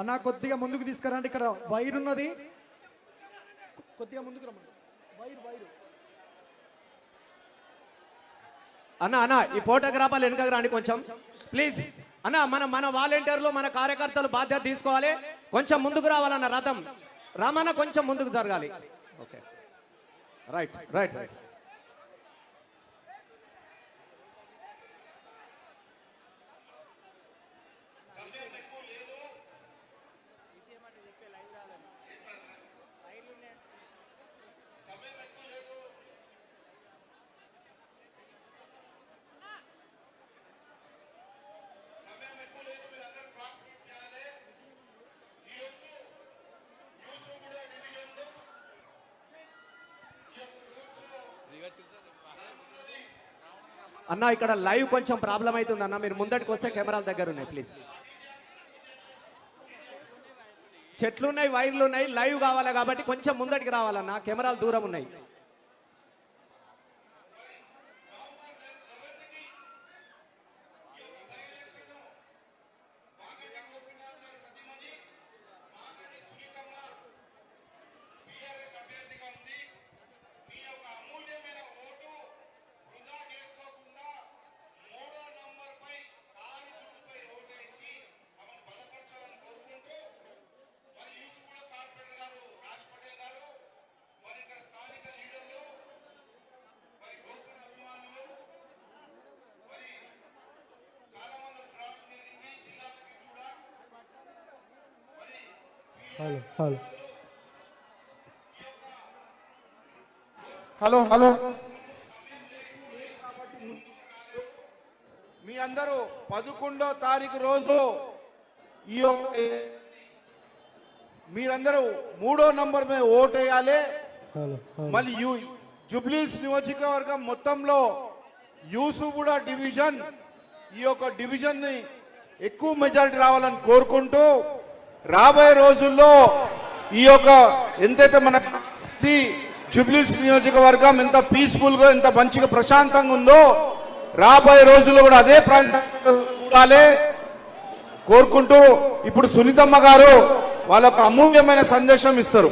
అన్న కొద్దిగా ముందుకు తీసుకురండి, ఇక్కడ వైర్ ఉన్నది, కొద్దిగా ముందుకు రమ్మండి. వైర్ అన్న అన్న ఈ ఫోటోగ్రాఫర్లు వెనకకు రాండి కొంచెం ప్లీజ్. అన్న మన వాలంటీర్లు మన కార్యకర్తలు బాధ్యత తీసుకోవాలి. కొంచెం ముందుకు రావాలన్న రథం రామన్న కొంచెం ముందుకు జరగాలి. Okay right right right. అన్న ఇక్కడ లైవ్ కొంచెం ప్రాబ్లం అవుతుంది అన్న, మీరు ముందటికి వస్తే కెమెరాల దగ్గర ఉన్నాయి ప్లీజ్. చెట్లు ఉన్నాయి, వైర్లు ఉన్నాయి, లైవ్ కావాలి కాబట్టి కొంచెం ముందటికి రావాలన్న, కెమెరాలు దూరం ఉన్నాయి. హలో హలో మీ అందరూ 11వ తారీఖు రోజు మీరందరూ 3వ నంబర్ మీద ఓటు వేయాలి. మళ్ళీ జూబ్లీహిల్స్ నియోజకవర్గం మొత్తంలో యూసుగూడ డివిజన్ ఈ యొక్క డివిజన్ ని ఎక్కువ మెజారిటీ రావాలని కోరుకుంటూ రాబోయే రోజుల్లో ఈ యొక్క ఎంతైతే మన జూబ్లీహిల్స్ నియోజకవర్గం ఎంత పీస్ఫుల్ గా ఎంత మంచిగా ప్రశాంతంగా ఉందో రాబోయే రోజుల్లో కూడా అదే చూడాలి కోరుకుంటూ ఇప్పుడు సునీతమ్మ గారు వాళ్ళకు అమూల్యమైన సందేశం ఇస్తారు.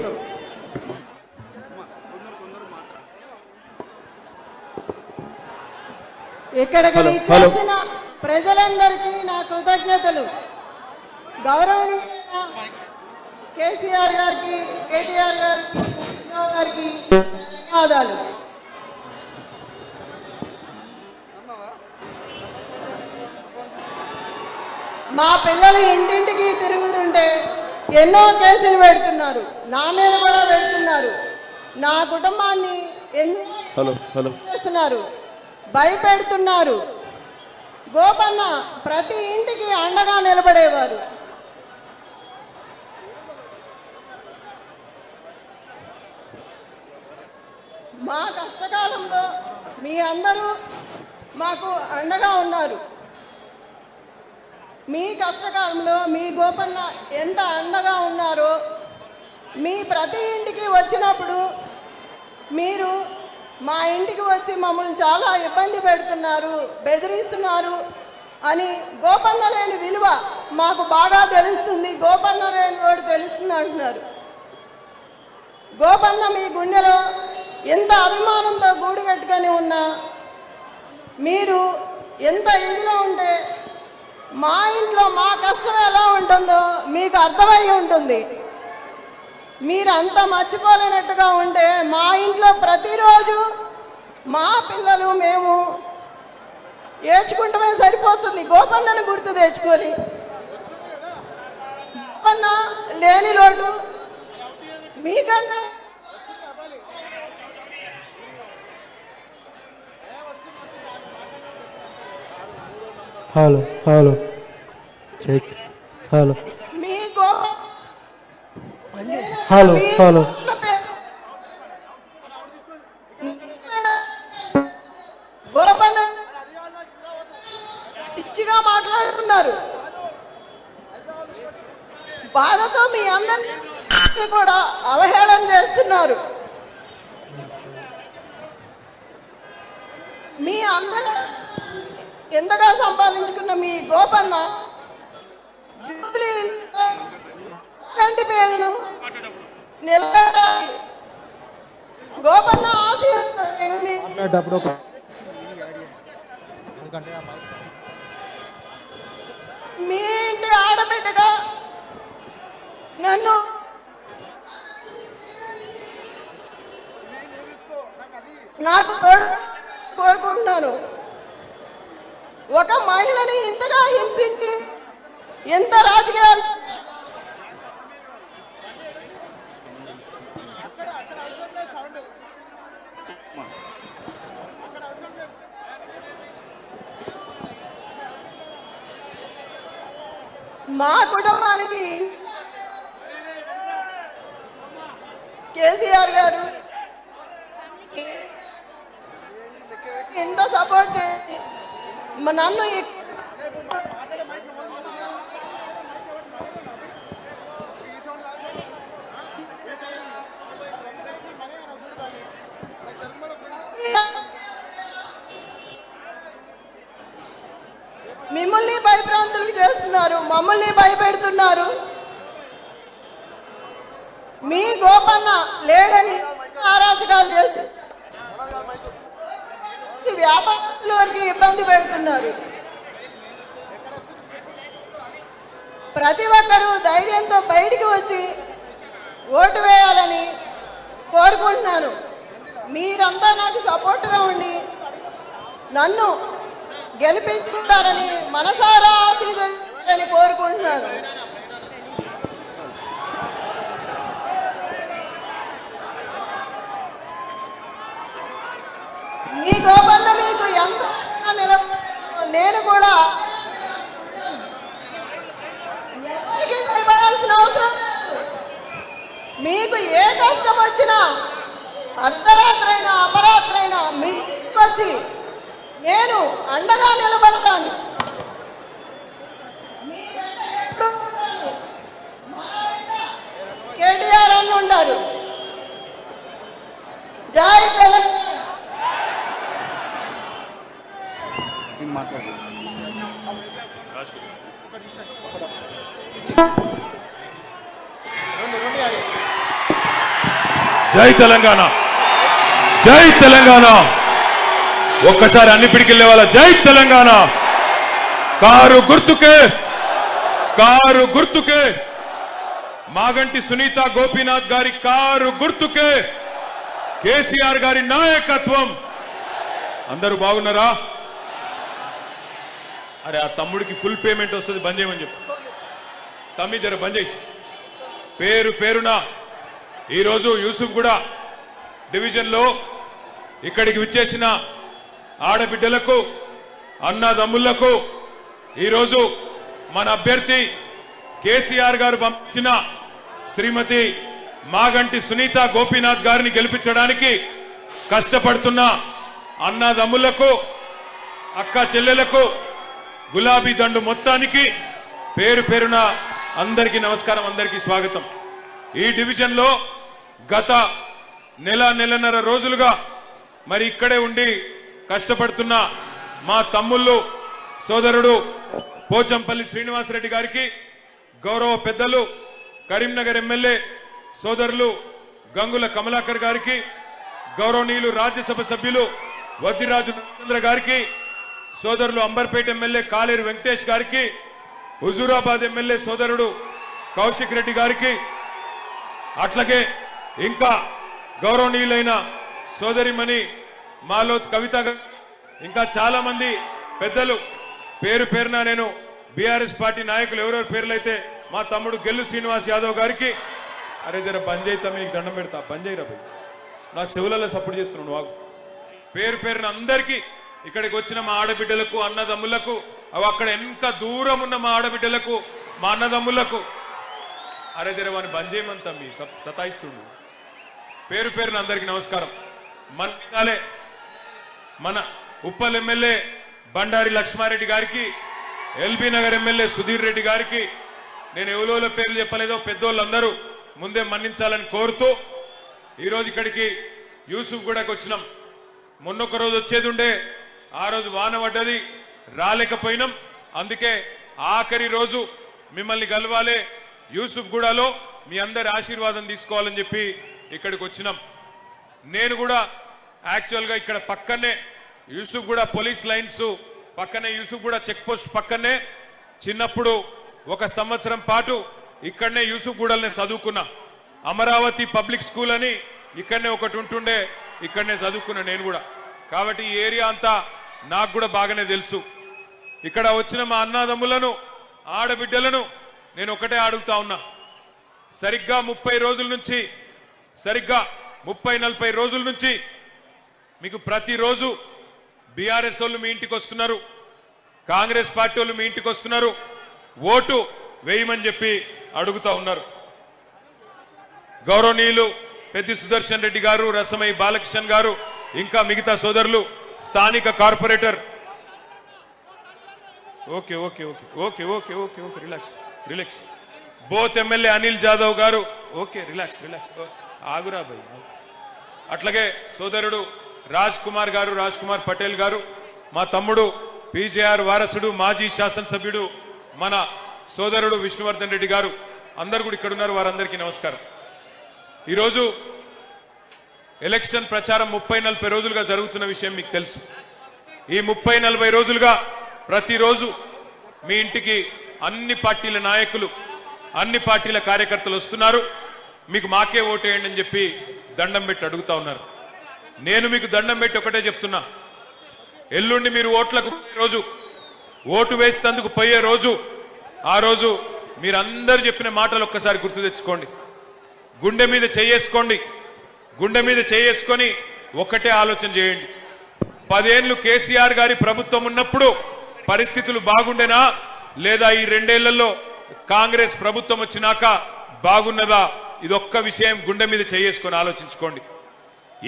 ఇక్కడికి చేసిన ప్రజలందరికీ నా కృతజ్ఞతలు. గౌరవనీయ కేసీఆర్ గారికి, కేటీఆర్ గారికి ధన్యవాదాలు. మా పిల్లలు ఇంటింటికి తిరుగుతుంటే ఎన్నో కేసులు పెడుతున్నారు, నా మీద కూడా పెడుతున్నారు. నా కుటుంబాన్ని ఎన్నో చేస్తున్నారు, భయపెడుతున్నారు. గోపన్న ప్రతి ఇంటికి అండగా నిలబడేవారు. మా కష్టకాలంలో మీ అందరూ మాకు అండగా ఉన్నారు. మీ కష్టకాలంలో మీ గోపన్న ఎంత అండగా ఉన్నారో, మీ ప్రతి ఇంటికి వచ్చినప్పుడు మీరు మా ఇంటికి వచ్చి మమ్మల్ని చాలా ఇబ్బంది పెడుతున్నారు, బెదిరిస్తున్నారు అని, గోపన్న లేని విలువ మాకు బాగా తెలుస్తుంది, గోపన్న లేని వాడు తెలుస్తుంది అంటున్నారు. గోపన్న మీ గుండెలో ఎంత అభిమానంతో గూడు కట్టుకొని ఉన్నా, మీరు ఎంత ఇదిలో ఉంటే మా ఇంట్లో మా కష్టం ఎలా ఉంటుందో మీకు అర్థమై ఉంటుంది. మీరు అంత మర్చిపోలేనట్టుగా ఉంటే మా ఇంట్లో ప్రతిరోజు మా పిల్లలు మేము ఏడ్చుకుంటమే సరిపోతుంది గోపన్నను గుర్తు తెచ్చుకొని. గోపన్న లేని లోటు మీకన్నా హలో హలో చెక్ హలో మీకు హలో హలో గోపన్న పిచ్చిగా మాట్లాడుతున్నారు. బాధతో మీ అందరినీ కూడా అవహేళన చేస్తున్నారు. మీ అందరూ ఎంతగా సంపాదించుకున్న మీ గోపన్న నేను నిలబడాలి. గోపన్న ఆశీర్వాదాన్ని మాట్లాడేటప్పుడు ఒక మీ ఇంటి ఆడబిడ్డగా నన్ను నాకు కోరుకుంటున్నాను. ఒక మహిళని ఇంతగా హింసించి ఎంత రాజకీయాలు మా కుటుంబానికి కేసీఆర్ గారు ఎంత సపోర్ట్ చేసి నన్ను మిమ్మల్ని భయభ్రాంతులు చేస్తున్నారు, మమ్మల్ని భయపెడుతున్నారు. మీ గోపన్న లేడని అరాచకాలు చేసి వ్యాపారస్తుల వరకు ఇబ్బంది పెడుతున్నారు. ప్రతి ఒక్కరూ ధైర్యంతో బయటికి వచ్చి ఓటు వేయాలని కోరుకుంటున్నాను. మీరంతా నాకు సపోర్ట్గా ఉండి నన్ను గెలిపించుకుంటారని మనసారా ఆశీర్వదించాలని కోరుకుంటున్నాను. మీ గోపన్న మీకు ఎంత నిలబడాలో నేను కూడా ఎవరికి భయపడాల్సిన అవసరం లేదు. మీకు ఏ కష్టం వచ్చినా అర్ధరాత్రైనా అపరాత్రైనా మీకు వచ్చి నేను అండగా నిలబడతాను. కేటీఆర్ అన్న ఉంటారు. జై తెలంగాణ. జై తెలంగాణ, జై తెలంగాణ. ఒక్కసారి అన్ని పిడికిల్లే వాళ్ళ జై తెలంగాణ. కారు గుర్తుకే, కారు గుర్తుకే. మాగంటి సునీత గోపీనాథ్ గారి కారు గుర్తుకే. కేసీఆర్ గారి నాయకత్వం. అందరూ బాగున్నారా? అరే ఆ తమ్ముడికి ఫుల్ పేమెంట్ వస్తుంది, బంద్ చేయమని చెప్పు. తమ్మి జర బంద్ చేయి. పేరు పేరున ఈరోజు యూసుఫ్గూడ డివిజన్లో ఇక్కడికి విచ్చేసిన ఆడబిడ్డలకు, అన్నదమ్ములకు ఈరోజు మన అభ్యర్థి కేసీఆర్ గారు పంపించిన శ్రీమతి మాగంటి సునీత గోపీనాథ్ గారిని గెలిపించడానికి కష్టపడుతున్న అన్నదమ్ములకు, అక్క చెల్లెలకు, గులాబీ దండు మొత్తానికి పేరు పేరున అందరికీ నమస్కారం, అందరికీ స్వాగతం. ఈ డివిజన్లో గత నెలన్నర రోజులుగా మరి ఇక్కడే ఉండి కష్టపడుతున్న మా తమ్ముళ్ళు సోదరుడు పోచంపల్లి శ్రీనివాసరెడ్డి గారికి, గౌరవ పెద్దలు కరీంనగర్ ఎమ్మెల్యే సోదరులు గంగుల కమలాకర్ గారికి, గౌరవనీయులు రాజ్యసభ సభ్యులు వద్దిరాజు నరేంద్ర గారికి, సోదరులు అంబర్పేట ఎమ్మెల్యే కాలేరు వెంకటేష్ గారికి, హుజూరాబాద్ ఎమ్మెల్యే సోదరుడు కౌశిక్ రెడ్డి గారికి, అట్లాగే ఇంకా గౌరవనీయులైన సోదరిమణి మాలోత్ కవిత, ఇంకా చాలా మంది పెద్దలు పేరు పేరున నేను బీఆర్ఎస్ పార్టీ నాయకులు ఎవరెవరి పేర్లైతే మా తమ్ముడు గెల్లు శ్రీనివాస్ యాదవ్ గారికి, అరే జర బంద్ చేయితా, మీకు దండం పెడతా, బంద్ చేయరా భయ్, నా చెవులలో సపోర్ట్ చేస్తున్నాను వాగు. పేరు పేరున అందరికీ, ఇక్కడికి వచ్చిన మా ఆడబిడ్డలకు, అన్నదమ్ములకు, అవి అక్కడ ఎంత దూరం ఉన్న మా ఆడబిడ్డలకు, మా అన్నదమ్ములకు, అరే జర వాడిని బంద్ చేయమని తమ్మి సతాయిస్తుండు. పేరు పేరున అందరికీ నమస్కారం. మన ఉప్పల్ ఎమ్మెల్యే బండారి లక్ష్మారెడ్డి గారికి, ఎల్బీ నగర్ ఎమ్మెల్యే సుధీర్ రెడ్డి గారికి, నేను ఎవరో పేర్లు చెప్పలేదో పెద్దోళ్ళందరూ ముందే మన్నించాలని కోరుతూ ఈరోజు ఇక్కడికి యూసుఫ్గూడకు వచ్చినాం. మొన్నొక రోజు వచ్చేది ఉండే, ఆ రోజు వాన పడ్డది, రాలేకపోయినాం. అందుకే ఆఖరి రోజు మిమ్మల్ని కలవాలే, యూసుఫ్గూడలో మీ అందరి ఆశీర్వాదం తీసుకోవాలని చెప్పి ఇక్కడికి వచ్చినాం. నేను కూడా యాక్చువల్గా ఇక్కడ పక్కనే యూసుఫ్గూడ పోలీస్ లైన్స్ పక్కనే యూసుఫ్గూడ చెక్ పోస్ట్ పక్కనే చిన్నప్పుడు 1 సంవత్సరం పాటు ఇక్కడనే యూసుఫ్గూడల్ని చదువుకున్నా. అమరావతి పబ్లిక్ స్కూల్ అని ఇక్కడనే ఒకటి ఉంటుండే, ఇక్కడనే చదువుకున్నా నేను కూడా. కాబట్టి ఈ ఏరియా అంతా నాకు కూడా బాగానే తెలుసు. ఇక్కడ వచ్చిన మా అన్నదమ్ములను ఆడబిడ్డలను నేను ఒకటే అడుగుతా ఉన్నా, సరిగ్గా 30 రోజుల నుంచి సరిగ్గా 30-40 రోజుల నుంచి మీకు ప్రతిరోజు బీఆర్ఎస్ వాళ్ళు మీ ఇంటికి వస్తున్నారు, కాంగ్రెస్ పార్టీ వాళ్ళు మీ ఇంటికి వస్తున్నారు, ఓటు వేయమని చెప్పి అడుగుతా ఉన్నారు. గౌరవనీయులు పెద్ది సుదర్శన్ రెడ్డి గారు, రసమై బాలకృష్ణన్ గారు, ఇంకా మిగతా సోదరులు, స్థానిక corporator okay okay okay okay okay okay okay relax relax both MLA Anil Jadhav గారు ఓకే రిలాక్స్ రిలాక్స్ ఆగురా భయ్. అట్లాగే సోదరుడు రాజ్ కుమార్ గారు, రాజ్ కుమార్ పటేల్ గారు, మా తమ్ముడు పీజేఆర్ వారసుడు మాజీ శాసనసభ్యుడు మన సోదరుడు విష్ణువర్ధన్ రెడ్డి గారు, అందరు కూడా ఇక్కడ ఉన్నారు. వారందరికీ నమస్కారం. ఈరోజు ఎలక్షన్ ప్రచారం 30-40 రోజులుగా జరుగుతున్న విషయం మీకు తెలుసు. ఈ 30-40 రోజులుగా ప్రతిరోజు మీ ఇంటికి అన్ని పార్టీల నాయకులు, అన్ని పార్టీల కార్యకర్తలు వస్తున్నారు. మీకు మాకే ఓటేయండి అని చెప్పి దండం పెట్టి అడుగుతా ఉన్నారు. నేను మీకు దండం పెట్టి ఒకటే చెప్తున్నా, ఎల్లుండి మీరు ఓట్లకు రోజు, ఓటు వేసేందుకు పోయే రోజు, ఆ రోజు మీరందరూ చెప్పిన మాటలు ఒక్కసారి గుర్తు తెచ్చుకోండి. గుండె మీద చేసుకోండి, గుండె మీద చేసుకొని ఒక్కటే ఆలోచన చేయండి. 10 ఏళ్లు కేసీఆర్ గారి ప్రభుత్వం ఉన్నప్పుడు పరిస్థితులు బాగుండేనా, లేదా ఈ 2 ఏళ్లలో కాంగ్రెస్ ప్రభుత్వం వచ్చినాక బాగున్నదా? ఇదొక్క విషయం గుండె మీద చేసుకొని ఆలోచించుకోండి.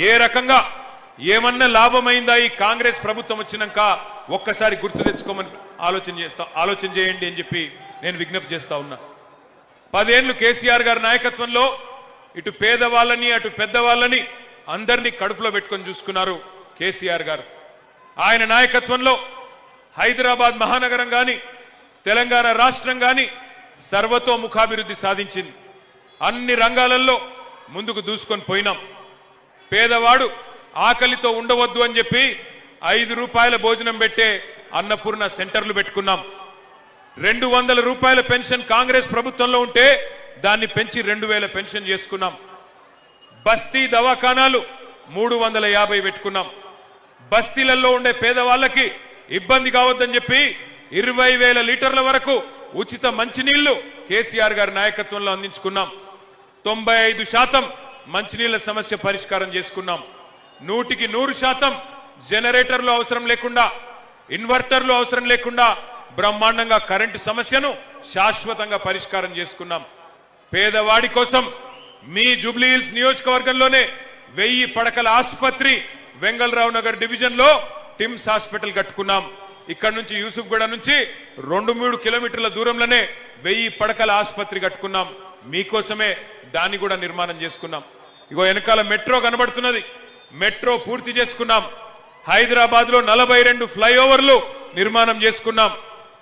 ఏ రకంగా ఏమన్నా లాభమైందా ఈ కాంగ్రెస్ ప్రభుత్వం వచ్చినాక ఒక్కసారి గుర్తు తెచ్చుకోమని ఆలోచన చేయండి అని చెప్పి నేను విజ్ఞప్తి చేస్తా ఉన్నా. 10 ఏళ్లు కేసీఆర్ గారి నాయకత్వంలో ఇటు పేదవాళ్ళని అటు పెద్దవాళ్ళని అందరినీ కడుపులో పెట్టుకొని చూసుకున్నారు కేసీఆర్ గారు. ఆయన నాయకత్వంలో హైదరాబాద్ మహానగరం గాని, తెలంగాణ రాష్ట్రం గాని సర్వతోముఖాభివృద్ధి సాధించింది. అన్ని రంగాలలో ముందుకు దూసుకొని పోయినాం. పేదవాడు ఆకలితో ఉండవద్దు అని చెప్పి 5 రూపాయల భోజనం పెట్టే అన్నపూర్ణ సెంటర్లు పెట్టుకున్నాం. 200 రూపాయల పెన్షన్ కాంగ్రెస్ ప్రభుత్వంలో ఉంటే దాన్ని పెంచి 2000 పెన్షన్ చేసుకున్నాం. బస్తీ దవాఖానాలు 350 పెట్టుకున్నాం. బస్తీలలో ఉండే పేదవాళ్ళకి ఇబ్బంది కావద్దని చెప్పి 20,000 లీటర్ల వరకు ఉచిత మంచినీళ్లు కేసీఆర్ గారి నాయకత్వంలో అందించుకున్నాం. 95% మంచినీళ్ల సమస్య పరిష్కారం చేసుకున్నాం. 100% జనరేటర్లు అవసరం లేకుండా, ఇన్వర్టర్లు అవసరం లేకుండా బ్రహ్మాండంగా కరెంటు సమస్యను శాశ్వతంగా పరిష్కారం చేసుకున్నాం. పేదవాడి కోసం మీ జూబ్లీహిల్స్ నియోజకవర్గంలోనే 1000 పడకల ఆసుపత్రి వెంగళరావు నగర్ డివిజన్ లో టిమ్స్ హాస్పిటల్ కట్టుకున్నాం. ఇక్కడ నుంచి యూసుఫ్గూడ నుంచి 2-3 కిలోమీటర్ల దూరంలోనే 1000 పడకల ఆసుపత్రి కట్టుకున్నాం. మీకోసమే దాన్ని కూడా నిర్మాణం చేసుకున్నాం. ఇగో వెనకాల మెట్రో కనబడుతున్నది, మెట్రో పూర్తి చేసుకున్నాం. హైదరాబాద్ లో 42 ఫ్లైఓవర్లు నిర్మాణం చేసుకున్నాం.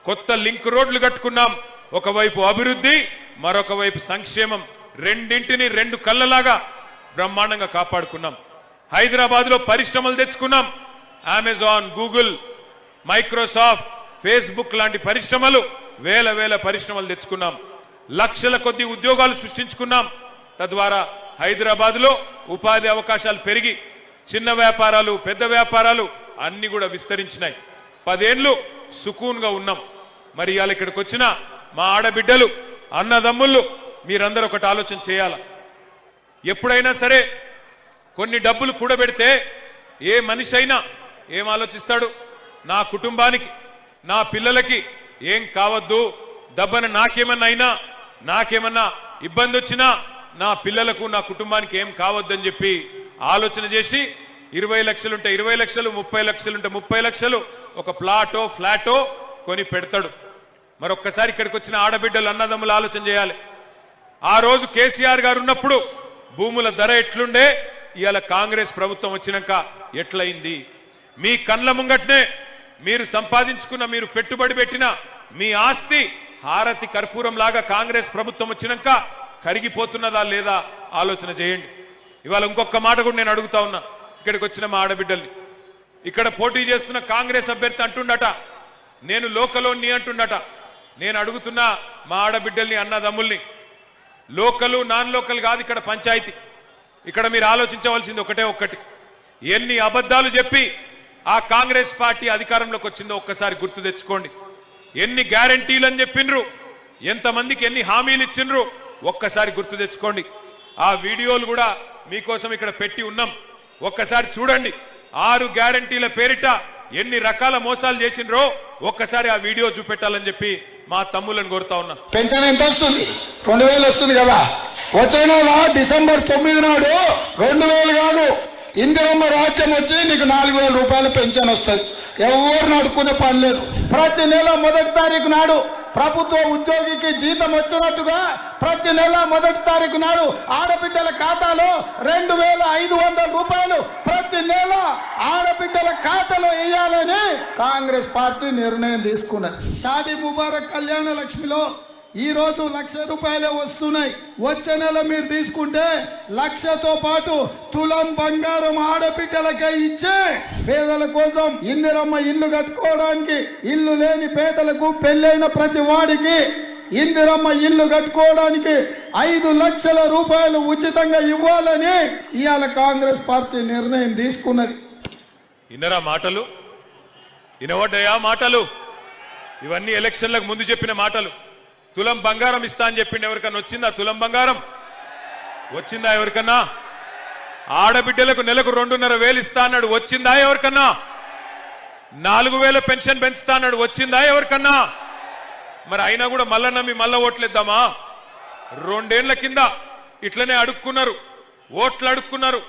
కొత్త లింక్ రోడ్లు కట్టుకున్నాం. ఒకవైపు అభివృద్ధి, మరొక వైపు సంక్షేమం, రెండింటిని 2 కళ్ళలాగా బ్రహ్మాండంగా కాపాడుకున్నాం. హైదరాబాద్ లో పరిశ్రమలు తెచ్చుకున్నాం. అమెజాన్, గూగుల్, మైక్రోసాఫ్ట్, ఫేస్బుక్ లాంటి పరిశ్రమలు, వేల పరిశ్రమలు తెచ్చుకున్నాం. లక్షల కొద్ది ఉద్యోగాలు సృష్టించుకున్నాం. తద్వారా హైదరాబాద్ లో ఉపాధి అవకాశాలు పెరిగి చిన్న వ్యాపారాలు, పెద్ద వ్యాపారాలు అన్ని కూడా విస్తరించినాయి. 10 ఏళ్లు సుకూన్గా ఉన్నాం. మరి ఇవాళ ఇక్కడికి వచ్చిన మా ఆడబిడ్డలు, అన్నదమ్ముళ్ళు, మీరందరూ ఒకటి ఆలోచన చేయాల. ఎప్పుడైనా సరే కొన్ని డబ్బులు కూడబెడితే ఏ మనిషి అయినా ఏం ఆలోచిస్తాడు? నా కుటుంబానికి, నా పిల్లలకి ఏం కావద్దు, దబ్బన నాకేమన్నా అయినా, నాకేమన్నా ఇబ్బంది వచ్చినా నా పిల్లలకు, నా కుటుంబానికి ఏం కావద్దని చెప్పి ఆలోచన చేసి 20 లక్షలుంటే 20 లక్షలు, 30 లక్షలుంటే 30 లక్షలు ఒక ప్లాటో ఫ్లాటో కొని పెడతాడు. మరొక్కసారి ఇక్కడికి వచ్చిన ఆడబిడ్డలు, అన్నదమ్ములు ఆలోచన చేయాలి. ఆ రోజు కేసీఆర్ గారు ఉన్నప్పుడు భూముల ధర ఎట్లుండే, ఇవాళ కాంగ్రెస్ ప్రభుత్వం వచ్చినాక ఎట్లయింది? మీ కండ్ల ముంగట్నే మీరు సంపాదించుకున్న, మీరు పెట్టుబడి పెట్టిన మీ ఆస్తి హారతి కర్పూరం లాగా కాంగ్రెస్ ప్రభుత్వం వచ్చినాక కరిగిపోతున్నదా లేదా ఆలోచన చేయండి. ఇవాళ ఇంకొక మాట కూడా నేను అడుగుతా ఉన్నా ఇక్కడికి వచ్చిన మా ఆడబిడ్డల్ని. ఇక్కడ పోటీ చేస్తున్న కాంగ్రెస్ అభ్యర్థి అంటుండట నేను లోకలోని అంటుండట. నేను అడుగుతున్నా మా ఆడబిడ్డల్ని అన్నదమ్ముల్ని, లోకలు నాన్ లోకల్ కాదు ఇక్కడ పంచాయతీ. ఇక్కడ మీరు ఆలోచించవలసింది ఒకటే ఒక్కటి, ఎన్ని అబద్ధాలు చెప్పి ఆ కాంగ్రెస్ పార్టీ అధికారంలోకి వచ్చిందో ఒక్కసారి గుర్తు తెచ్చుకోండి. ఎన్ని గ్యారంటీలు అని చెప్పిండ్రు, ఎంతమందికి ఎన్ని హామీలు ఇచ్చిండ్రు ఒక్కసారి గుర్తు తెచ్చుకోండి. ఆ వీడియోలు కూడా మీకోసం ఇక్కడ పెట్టి ఉన్నాం, ఒక్కసారి చూడండి. 6 గ్యారంటీల పేరిట ఎన్ని రకాల మోసాలు చేసిండ్రో ఒక్కసారి ఆ వీడియో చూపెట్టాలని చెప్పి మా తమ్ములను కోరుతా ఉన్నా. పెన్షన్ ఎంత వస్తుంది? 2000 వస్తుంది కదా. వచ్చే నెల డిసెంబర్ 9 నాడు 2000 కాదు, ఇందిరమ్మ రాజ్యం వచ్చి నీకు 4000 రూపాయల పెన్షన్ వస్తుంది. ఎవరు నడుకునే పని లేదు. ప్రతి నెల 1వ తారీఖు నాడు ప్రభుత్వ ఉద్యోగికి జీతం వచ్చినట్టుగా ప్రతి నెల 1వ తారీఖు నాడు ఆడబిడ్డల ఖాతాలో 2500 రూపాయలు ప్రతి నెల ఆడబిడ్డల ఖాతాలో వేయాలని కాంగ్రెస్ పార్టీ నిర్ణయం తీసుకున్నది. షాదీ ముబారక్ కళ్యాణ లక్ష్మిలో ఈ రోజు 1,00,000 రూపాయలే వస్తున్నాయి. వచ్చే నెల మీరు తీసుకుంటే 1,00,000తో పాటు తులం బంగారం ఆడబిడ్డలకే ఇచ్చే పేదల కోసం ఇందిరమ్మ ఇల్లు కట్టుకోవడానికి, ఇల్లు లేని పేదలకు, పెళ్ళైన ప్రతి వాడికి ఇందిరమ్మ ఇల్లు కట్టుకోవడానికి 5 లక్షల రూపాయలు ఉచితంగా ఇవ్వాలని ఇవాళ కాంగ్రెస్ పార్టీ నిర్ణయం తీసుకున్నది. ఇన్నరా మాటలు, వినవడ్డాయా మాటలు? ఇవన్నీ ఎలక్షన్లకు ముందు చెప్పిన మాటలు. తులం బంగారం ఇస్తా అని చెప్పిండు, ఎవరికన్నా వచ్చిందా తులం బంగారం? వచ్చిందా ఎవరికన్నా? ఆడబిడ్డలకు నెలకు 2,500 ఇస్తా అన్నాడు, వచ్చిందా ఎవరికన్నా? 4,000 పెన్షన్ పెంచుతా అన్నాడు, వచ్చిందా ఎవరికన్నా? మరి అయినా కూడా మళ్ళా నమ్మి మళ్ళా ఓట్లేద్దామా? 2 ఏళ్ల కింద ఇట్లనే అడుక్కున్నారు, ఓట్లు అడుక్కున్నారు.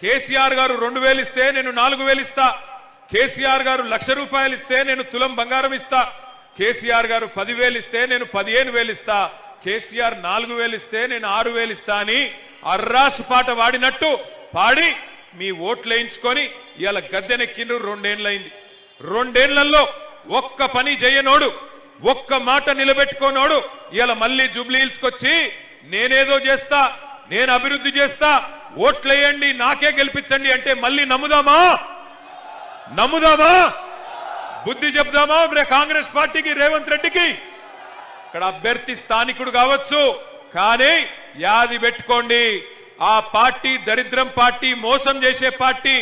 కేసీఆర్ గారు 2,000 ఇస్తే నేను 4,000 ఇస్తా, కేసీఆర్ గారు 1,00,000 రూపాయలు ఇస్తే నేను తులం బంగారం ఇస్తా, కేసీఆర్ గారు 10,000 ఇస్తే నేను 15,000 ఇస్తా, కేసీఆర్ 4,000 ఇస్తే నేను 6,000 ఇస్తా అని అర్రాసు పాట వాడినట్టు పాడి మీ ఓట్లు వేయించుకొని ఇవాళ గద్దెనెక్కిండ్రు. 2 ఏళ్ళైంది. 2 ఏళ్లలో ఒక్క పని చేయనోడు, ఒక్క మాట నిలబెట్టుకోనోడు ఇవాళ మళ్ళీ జూబ్లీ హిల్స్కి వచ్చి నేనేదో చేస్తా, నేను అభివృద్ధి చేస్తా, ఓట్లేయండి నాకే గెలిపించండి అంటే మళ్ళీ నమ్ముదామా? బుద్ధి చెప్దామా కాంగ్రెస్ పార్టీకి, రేవంత్ రెడ్డికి? ఇక్కడ అభ్యర్థి స్థానికుడు కావచ్చు, కానీ యాది పెట్టుకోండి, ఆ పార్టీ దరిద్రం పార్టీ, మోసం చేసే పార్టీ.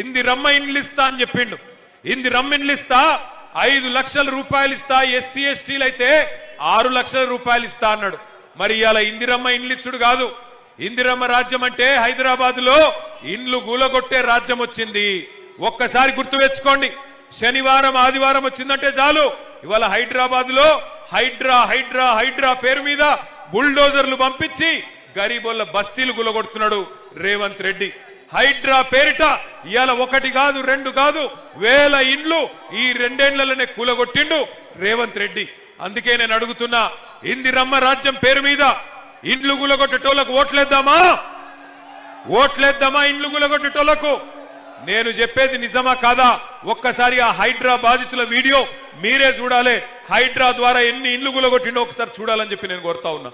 ఇందిరమ్మ ఇండ్లు ఇస్తా అని చెప్పిండు, ఇందిరమ్మ ఇండ్లు ఇస్తా, 5 లక్షల రూపాయలు ఇస్తా, ఎస్సీ ఎస్టీలు అయితే 6 లక్షల రూపాయలు ఇస్తా అన్నాడు. మరి ఇవాళ ఇందిరమ్మ ఇండ్లు ఇచ్చుడు కాదు, ఇందిరమ్మ రాజ్యం అంటే హైదరాబాద్ లో ఇండ్లు గూలగొట్టే రాజ్యం వచ్చింది. ఒక్కసారి గుర్తు తెచ్చుకోండి. శనివారం ఆదివారం వచ్చిందంటే చాలు ఇవాళ హైదరాబాద్ లో హైడ్రా పేరు మీద బుల్డోజర్లు పంపించి గరీబోళ్ళ బస్తీలు గులగొడుతున్నాడు రేవంత్ రెడ్డి. హైడ్రా పేరిట ఇవాళ 1 కాదు 2 కాదు 1000 ఇండ్లు ఈ 2 ఏళ్లలోనే కూలగొట్టిండు రేవంత్ రెడ్డి. అందుకే నేను అడుగుతున్నా, ఇందిరమ్మ రాజ్యం పేరు మీద ఇండ్లు గులగొట్టేటోళ్లకు ఓట్లేద్దామా? ఇండ్లు గులగొట్టేటోళ్లకు? నేను చెప్పేది నిజమా కాదా? ఒక్కసారి ఆ హైడ్రా బాధితుల వీడియో మీరే చూడాలి. హైడ్రా ద్వారా ఎన్ని ఇండ్లు గులగొట్టిండో ఒకసారి చూడాలని చెప్పి నేను కోరుతా ఉన్నా.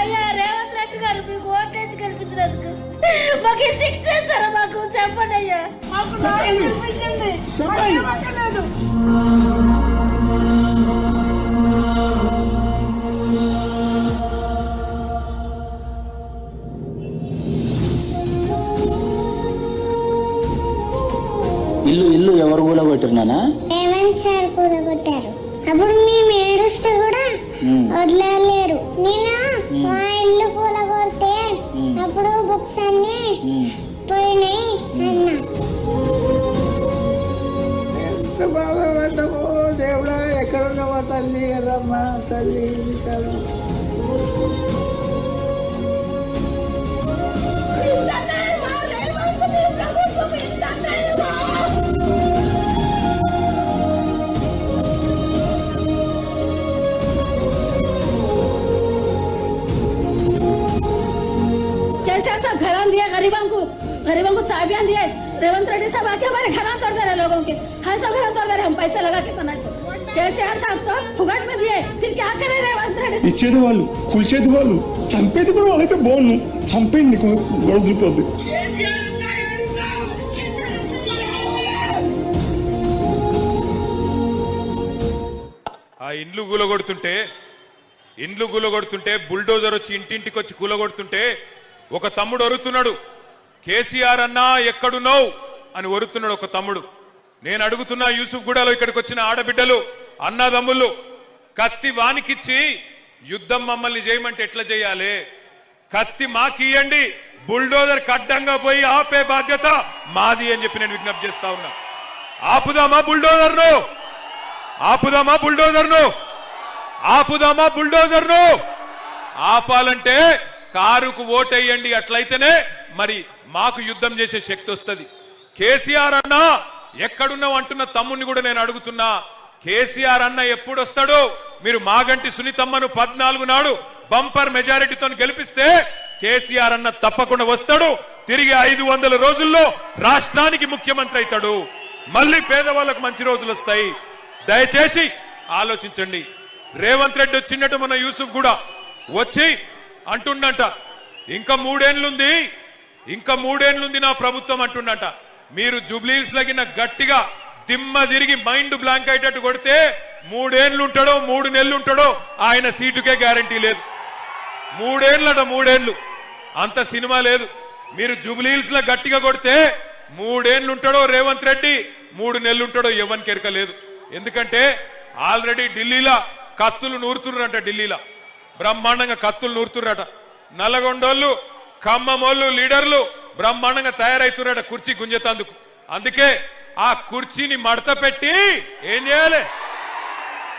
అయ్యా రేవంత్ రెడ్డి గారు మీకు ఓటేసి గెలిపించినందుకు మాకు శిక్ష చేస్తారా? మాకు చెప్పండి అయ్యా. ఇల్లు ఎవరు కూలగొట్టినానా? రేవంత్ సార్ కూలగొట్టారు. అప్పుడు మేము ఏడుస్తూ కూడా వదిలేరు. నేను మా ఇల్లు కూలగొడితే అప్పుడు బుక్స్ అన్ని పోయినాయి అన్నా. ఎంత బాధపడ్డామో దేవుడా, ఎక్కడున్నావా తల్లి, రమ్మా తల్లి. కేసీఆర్ साहब घर दिए गरीबों को चाबियां दिए। रेवंत रेड्डी साहब आके हमारे घर तोड़ दे रहे लोगों के, 250 घर तोड़ दे रहे, हम पैसे लगा के 500। केसीआर साहब तो फुगट में दिए, फिर क्या करे रेवंत रेड्डी? ఇచ్చేది వాళ్ళు కూల్చేది వాళ్ళు చంపేది కూడా వాళ్ళైతే బాగుండు చంపేయండి గొడవ చూపొద్దు ఆ ఇండ్లు కూలగొడుతుంటే బుల్డోజర్ వచ్చి ఇంటింటికి వచ్చి కూలగొడుతుంటే ఒక తమ్ముడు ఒరుతున్నాడు, కేసీఆర్ అన్నా ఎక్కడున్నావు అని ఒరుతున్నాడు ఒక తమ్ముడు. నేను అడుగుతున్నా యూసుఫ్ గూడలో ఇక్కడికి వచ్చిన ఆడబిడ్డలు అన్నదమ్ముళ్ళు, కత్తి వానికిచ్చి యుద్ధం మమ్మల్ని చేయమంటే ఎట్లా చేయాలి? కత్తి మాకియండి, బుల్డోజర్ కడ్డంగా పోయి ఆపే బాధ్యత మాది అని చెప్పి నేను విజ్ఞప్తి చేస్తా ఉన్నా. ఆపుదామా బుల్డోజర్ను ఆపాలంటే కారుకు ఓటేయండి, అట్లయితేనే మరి మాకు యుద్ధం చేసే శక్తి వస్తుంది. కేసీఆర్ అన్న ఎక్కడున్నావు అంటున్న తమ్ముని కూడా నేను అడుగుతున్నా, కేసీఆర్ అన్న ఎప్పుడు వస్తాడు? మీరు మాగంటి సునీతమ్మను 14 నాడు బంపర్ మెజారిటీతో గెలిపిస్తే కేసీఆర్ అన్న తప్పకుండా వస్తాడు. తిరిగి 500 రోజుల్లో రాష్ట్రానికి ముఖ్యమంత్రి అవుతాడు. మళ్ళీ పేదవాళ్ళకు మంచి రోజులు వస్తాయి. దయచేసి ఆలోచించండి. రేవంత్ రెడ్డి వచ్చినట్టు మన యూసుఫ్ కూడా వచ్చి అంటుండంట, ఇంకా 3 ఏళ్లుంది నా ప్రభుత్వం అంటుండంట. మీరు జూబ్లీహిల్స్ లగిన గట్టిగా దిమ్మ తిరిగి మైండ్ బ్లాంక్ అయ్యేటట్టు కొడితే 3 ఏళ్ళు ఉంటాడో 3 నెలలు ఉంటాడో ఆయన సీటుకే గ్యారంటీ లేదు. 3 ఏళ్ళు అంత సినిమా లేదు. మీరు జూబ్లీహిల్స్ లో గట్టిగా కొడితే 3 ఏళ్ళు ఉంటాడో రేవంత్ రెడ్డి, 3 నెలలు ఉంటాడో ఎవరికి ఎరక లేదు. ఎందుకంటే ఆల్రెడీ ఢిల్లీలో కత్తులు నూరుతున్నారట, ఢిల్లీలో బ్రహ్మాండంగా కత్తులు నూరుతున్నారట. నల్లగొండోళ్ళు ఖమ్మమోళ్ళు లీడర్లు బ్రహ్మాండంగా తయారవుతున్నారట కుర్చీ గుంజేతందుకు. అందుకే ఆ కుర్చీని మడత పెట్టి ఏం చేయాలి?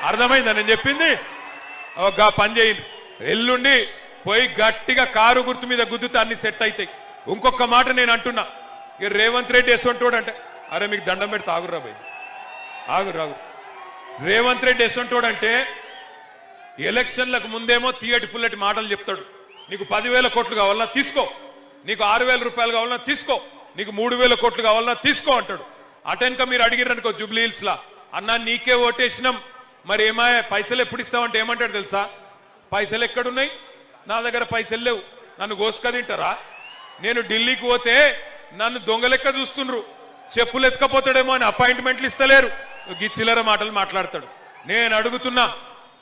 అర్థమైందా నేను చెప్పింది? ఒక పని చేయండి, ఎల్లుండి పోయి గట్టిగా కారు గుర్తు మీద గుద్దుతే అన్ని సెట్ అవుతాయి. ఇంకొక మాట నేను అంటున్నా, ఇక రేవంత్ రెడ్డి ఎసొంటోడు అంటే, అరే మీకు దండం పెడితే ఆగుర్రా భయ్, ఆగురు. రేవంత్ రెడ్డి ఎసొంటోడు అంటే ఎలక్షన్లకు ముందేమో తీయటి పుల్లటి మాటలు చెప్తాడు. నీకు 10,000 కోట్లు కావాలన్నా తీసుకో, నీకు 6,000 రూపాయలు కావాలన్నా తీసుకో, నీకు 3,000 కోట్లు కావాలన్నా తీసుకో అంటాడు. అటెన్క మీరు అడిగిరనుకో జూబ్లీహిల్స్ లా, అన్నా నీకే ఓటేసినాం మరి ఏమాయ పైసలు ఎప్పుడు ఇస్తావంటే ఏమంటాడు తెలుసా? పైసలు ఎక్కడున్నాయి? నా దగ్గర పైసలు లేవు, నన్ను గోసుక తింటారా? నేను ఢిల్లీకి పోతే నన్ను దొంగలెక్క చూస్తుండ్రు, చెప్పులు ఎత్తుకపోతాడేమో అని అపాయింట్మెంట్లు ఇస్తలేరు. గిచ్చిలర మాటలు మాట్లాడతాడు. నేను అడుగుతున్నా,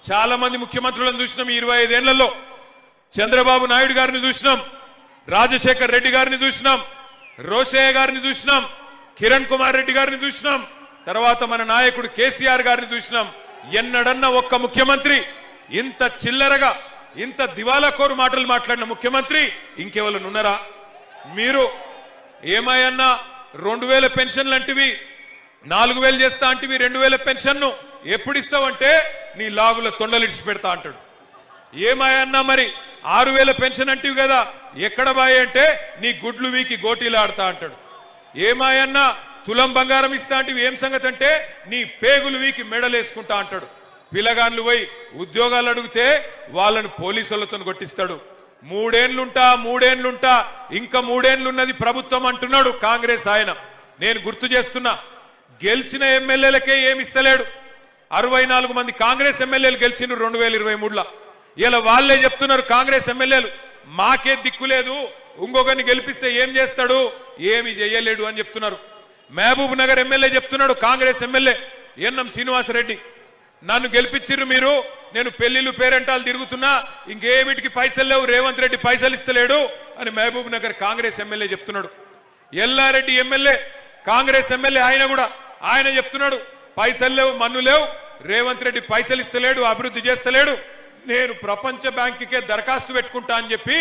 చాలా మంది ముఖ్యమంత్రులను చూసినాం ఈ 25 ఏళ్లలో. చంద్రబాబు నాయుడు గారిని చూసినాం, రాజశేఖర్ రెడ్డి గారిని చూసినాం, రోషయ్య గారిని చూసినాం, కిరణ్ కుమార్ రెడ్డి గారిని చూసినాం, తర్వాత మన నాయకుడు కేసీఆర్ గారిని చూసినాం. ఎన్నడన్నా ఒక్క ముఖ్యమంత్రి ఇంత చిల్లరగా ఇంత దివాలా కోరు మాటలు మాట్లాడిన ముఖ్యమంత్రి ఇంకెవరు ఉన్నారా? మీరు ఏమాయన్నా 2,000 పెన్షన్లు అంటివి, 4,000 చేస్తా అంటివి, 2,000 పెన్షన్ను ఎప్పుడు ఇస్తావంటే నీ లాగుల తొండలు ఇడిచి పెడతా అంటాడు. ఏమాయన్నా మరి 6,000 పెన్షన్ అంటివి కదా, ఎక్కడ బాయ్ అంటే నీ గుడ్లు వీకి గోటీలు ఆడతా అంటాడు. ఏమాయన్నా తులం బంగారం ఇస్తా అంటివి, ఏం సంగతి అంటే నీ పేగులు వీకి మెడలేసుకుంటా అంటాడు. పిల్లగాన్లు పోయి ఉద్యోగాలు అడిగితే వాళ్ళను పోలీసులతో కొట్టిస్తాడు. 3 ఏళ్లుంటా ఇంకా 3 ఏళ్ళు ఉన్నది ప్రభుత్వం అంటున్నాడు కాంగ్రెస్ ఆయన. నేను గుర్తు చేస్తున్నా, గెలిచిన ఎమ్మెల్యేలకే ఏమిస్తలేడు. 64 మంది కాంగ్రెస్ ఎమ్మెల్యేలు గెలిచిన 2023లో. ఇలా వాళ్ళే చెప్తున్నారు కాంగ్రెస్ ఎమ్మెల్యేలు, మాకే దిక్కులేదు, ఇంకొకరిని గెలిపిస్తే ఏం చేస్తాడు, ఏమి చేయలేడు అని చెప్తున్నారు. మహబూబ్ నగర్ ఎమ్మెల్యే చెప్తున్నాడు, కాంగ్రెస్ ఎమ్మెల్యే ఎన్ఎం శ్రీనివాసరెడ్డి, నన్ను గెలిపించిర్రు మీరు, నేను పెళ్లిళ్ళు పేరెంటాలు తిరుగుతున్నా, ఇంకేమిటికి పైసలు లేవు, రేవంత్ రెడ్డి పైసలు ఇస్తలేడు అని మహబూబ్ నగర్ కాంగ్రెస్ ఎమ్మెల్యే చెప్తున్నాడు. ఎల్లారెడ్డి ఎమ్మెల్యే కాంగ్రెస్ ఎమ్మెల్యే ఆయన చెప్తున్నాడు, పైసలు లేవు, మన్ను లేవు, రేవంత్ రెడ్డి పైసలు ఇస్తలేడు, అభివృద్ధి చేస్తలేడు, నేను ప్రపంచ బ్యాంకుకే దరఖాస్తు పెట్టుకుంటా అని చెప్పి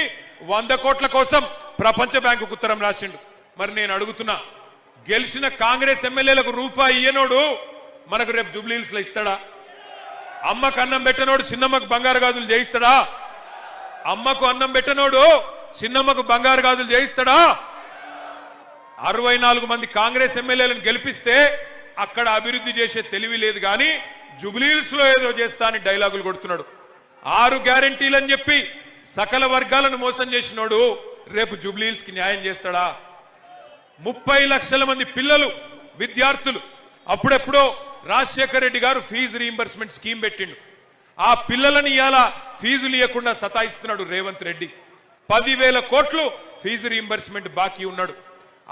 100 కోట్ల కోసం ప్రపంచ బ్యాంకుకు ఉత్తరం రాసిండు. మరి నేను అడుగుతున్నా, గెలిచిన కాంగ్రెస్ ఎమ్మెల్యేలకు రూపాయి ఇయ్యనోడు మనకు రేపు జూబ్లీహిల్స్ లో ఇస్తాడా? అమ్మకు అన్నం పెట్టనోడు చిన్నమ్మకు బంగారు గాజులు చేయిస్తాడా? అమ్మకు అన్నం పెట్టనోడు చిన్నమ్మకు బంగారు గాజులు చేయిస్తాడా? 64 మంది కాంగ్రెస్ ఎమ్మెల్యేలను గెలిపిస్తే అక్కడ అభివృద్ధి చేసే తెలివి లేదు, కానీ జూబ్లీహిల్స్ లో ఏదో చేస్తా అని డైలాగులు కొడుతున్నాడు. 6 గ్యారెంటీలని చెప్పి సకల వర్గాలను మోసం చేసినోడు రేపు జూబ్లీహిల్స్ కి న్యాయం చేస్తాడా? 30 లక్షల మంది పిల్లలు విద్యార్థులు అప్పుడెప్పుడో రాజశేఖర రెడ్డి గారు ఫీజు రీయింబర్స్మెంట్ స్కీమ్ పెట్టిండు. ఆ పిల్లలని ఇవాళ ఫీజులు ఇవ్వకుండా సతాయిస్తున్నాడు రేవంత్ రెడ్డి. 10,000 కోట్లు ఫీజు రీయింబర్స్మెంట్ బాకీ ఉన్నాడు.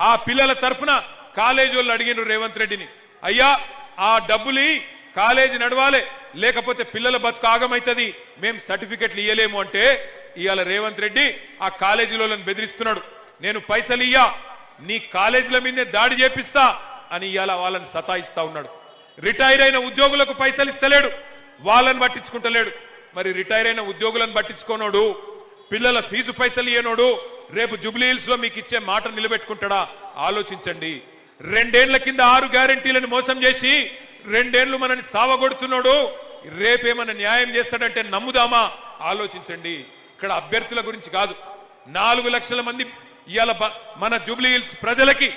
ఆ పిల్లల తరఫున కాలేజీ వాళ్ళు అడిగినారు రేవంత్ రెడ్డిని, అయ్యా ఆ డబ్బులు కాలేజీ నడవాలి, లేకపోతే పిల్లల బతుకు ఆగమైతుంది, మేము సర్టిఫికెట్లు ఇయ్యలేము అంటే ఇవాళ రేవంత్ రెడ్డి ఆ కాలేజీలను బెదిరిస్తున్నాడు. నేను పైసలు ఇయ్యా, నీ కాలేజీల మీదే దాడి చేపిస్తా అని ఇవాళ వాళ్ళని సతాయిస్తా ఉన్నాడు. రిటైర్ అయిన ఉద్యోగులకు పైసలు ఇస్తలేడు, వాళ్ళని పట్టించుకుంటలేడు. మరి రిటైర్ అయిన ఉద్యోగులను పట్టించుకోనోడు, పిల్లల ఫీజు పైసలు ఇయ్యనోడు రేపు జూబ్లీహిల్స్ లో మీకు ఇచ్చే మాట నిలబెట్టుకుంటాడా? ఆలోచించండి. 2 ఏళ్ల కింద 6 గ్యారెంటీలను మోసం చేసి 2 ఏళ్లు మనని సావగొడుతున్నాడు. రేపేమన్నా న్యాయం చేస్తాడంటే నమ్ముదామా? ఆలోచించండి. ఇక్కడ అభ్యర్థుల గురించి కాదు, 4 లక్షల మంది ఇవాళ మన జూబ్లీహిల్స్ ప్రజలకి,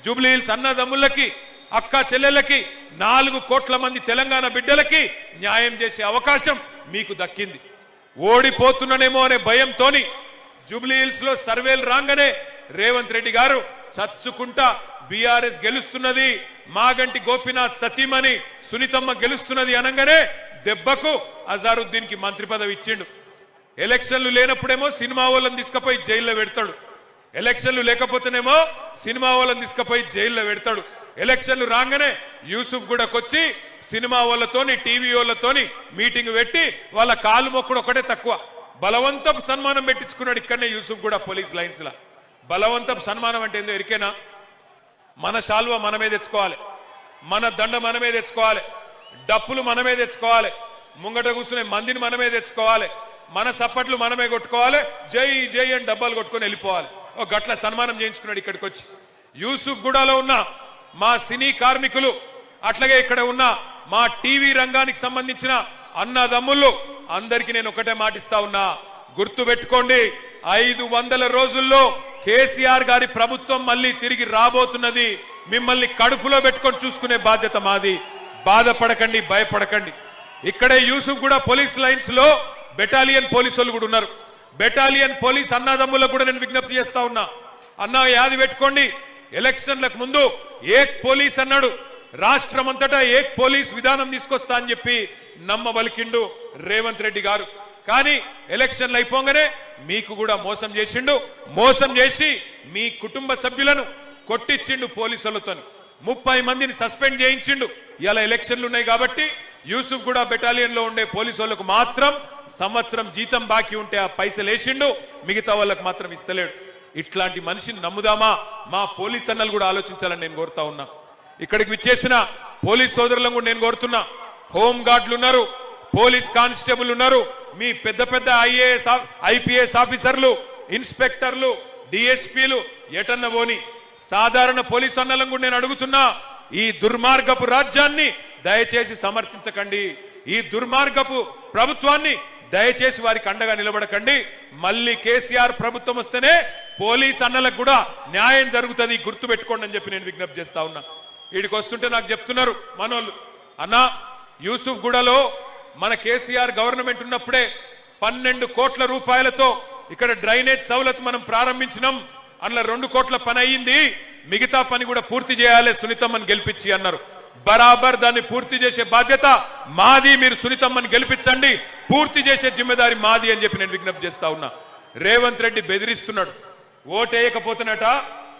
జూబ్లీహిల్స్ అన్నదమ్ములకి, అక్క చెల్లెళ్ళకి, 4 కోట్ల మంది తెలంగాణ బిడ్డలకి న్యాయం చేసే అవకాశం మీకు దక్కింది. ఓడిపోతున్నానేమో అనే భయంతోని జూబ్లీహిల్స్ లో సర్వేలు రాగానే రేవంత్ రెడ్డి గారు చచ్చుకుంటా బీఆర్ఎస్ గెలుస్తున్నది, మాగంటి గోపీనాథ్ సతీమణి సునీతమ్మ గెలుస్తున్నది అనగానే దెబ్బకు అజారుద్దీన్ కి మంత్రి పదవి ఇచ్చిండు. ఎలక్షన్లు లేనప్పుడేమో సినిమా వాళ్ళని తీసుకుపోయి జైల్లో పెడతాడు, ఎలక్షన్లు లేకపోతేనేమో సినిమా వాళ్ళని తీసుకుపోయి జైల్లో పెడతాడు. ఎలక్షన్లు రాగానే యూసుఫ్ గూడకొచ్చి సినిమా వాళ్ళతోని టీవీ వాళ్ళతోని మీటింగ్ పెట్టి వాళ్ళ కాలు మొక్కుడు ఒకటే తక్కువ, బలవంతపు సన్మానం పెట్టించుకున్నాడు. ఇక్కడనే యూసుఫ్ గూడ పోలీస్ లైన్స్ లా. బలవంతపు సన్మానం అంటే ఏందో ఎరికేనా? మన శాల్వ మనమే తెచ్చుకోవాలి, మన దండ మనమే తెచ్చుకోవాలి, డప్పులు మనమే తెచ్చుకోవాలి, ముంగట కూర్చునే మందిని మనమే తెచ్చుకోవాలి, మన సప్పట్లు మనమే కొట్టుకోవాలి, జై జై అని డబ్బాలు కొట్టుకొని వెళ్ళిపోవాలి. ఒక గట్ల సన్మానం చేయించుకున్నాడు ఇక్కడికి వచ్చి. యూసుఫ్ గూడలో ఉన్న మా సినీ కార్మికులు, అట్లాగే ఇక్కడ ఉన్న మా టీవీ రంగానికి సంబంధించిన అన్నదమ్ముళ్ళు అందరికీ నేను ఒకటే మాటిస్తా ఉన్నా, గుర్తు పెట్టుకోండి, 500 రోజుల్లో కేసీఆర్ గారి ప్రభుత్వం మళ్ళీ తిరిగి రాబోతున్నది. మిమ్మల్ని కడుపులో పెట్టుకొని చూసుకునే బాధ్యత మాది. బాధపడకండి, భయపడకండి. ఇక్కడే యూసుఫ్ కూడా పోలీస్ లైన్స్ లో బెటాలియన్ పోలీసు వాళ్ళు కూడా ఉన్నారు. బెటాలియన్ పోలీస్ అన్నదమ్ములకు కూడా నేను విజ్ఞప్తి చేస్తా ఉన్నా, అన్నా యాది పెట్టుకోండి, ఎలక్షన్లకు ముందు ఏక్ పోలీస్ అన్నాడు, రాష్ట్రం అంతటా ఏక్ పోలీస్ విధానం తీసుకొస్తా అని చెప్పి నమ్మబలికిండు రేవంత్ రెడ్డి గారు. కానీ ఎలక్షన్లు అయిపోగానే మీకు కూడా మోసం చేసిండు. మోసం చేసి మీ కుటుంబ సభ్యులను కొట్టించిండు పోలీసులతో. 30 మందిని సస్పెండ్ చేయించిండు. ఇలా ఎలక్షన్లు ఉన్నాయి కాబట్టి యూసుఫ్ కూడా బెటాలియన్ లో ఉండే పోలీసు వాళ్ళకు మాత్రం సంవత్సరం జీతం బాకీ ఉంటే ఆ పైసలు వేసిండు, మిగతా వాళ్ళకు మాత్రం ఇస్తలేడు. ఇట్లాంటి మనిషిని నమ్ముదామా? మా పోలీస్ అన్నలు కూడా ఆలోచించాలని నేను కోరుతా ఉన్నా. ఇక్కడికి విచ్చేసిన పోలీస్ సోదరులను కూడా నేను కోరుతున్నా, హోమ్ గార్డులు ఉన్నారు, పోలీస్ కానిస్టేబుల్ ఉన్నారు, మీ పెద్ద పెద్ద ఐఏఎస్ ఐపీఎస్ ఆఫీసర్లు, ఇన్స్పెక్టర్లు, డిఎస్పీలు ఎటన్న పోని సాధారణ పోలీస్ అన్నలను కూడా నేను అడుగుతున్నా, ఈ దుర్మార్గపు రాజ్యాన్ని దయచేసి సమర్థించకండి. ఈ దుర్మార్గపు ప్రభుత్వాన్ని దయచేసి వారికి అండగా నిలబడకండి. మళ్ళీ కేసీఆర్ ప్రభుత్వం వస్తేనే పోలీస్ అన్నలకు కూడా న్యాయం జరుగుతుంది, గుర్తు పెట్టుకోండి అని చెప్పి నేను విజ్ఞప్తి చేస్తా ఉన్నా. వీడికి వస్తుంటే నాకు చెప్తున్నారు మనోళ్ళు, అన్నా యూసుఫ్ గూడలో మన కేసీఆర్ గవర్నమెంట్ ఉన్నప్పుడే 12 కోట్ల రూపాయలతో ఇక్కడ డ్రైనేజ్ సౌలత్ మనం ప్రారంభించినాం, అందులో 2 కోట్ల పని అయ్యింది, మిగతా పని కూడా పూర్తి చేయాలి సునీతమ్మని గెలిపించి అన్నారు. బరాబర్ దాన్ని పూర్తి చేసే బాధ్యత మాది. మీరు సునీతమ్మని గెలిపించండి, పూర్తి చేసే జిమ్మెదారి మాది అని చెప్పి నేను విజ్ఞప్తి చేస్తా ఉన్నా. రేవంత్ రెడ్డి బెదిరిస్తున్నాడు, ఓటేయకపోతున్నట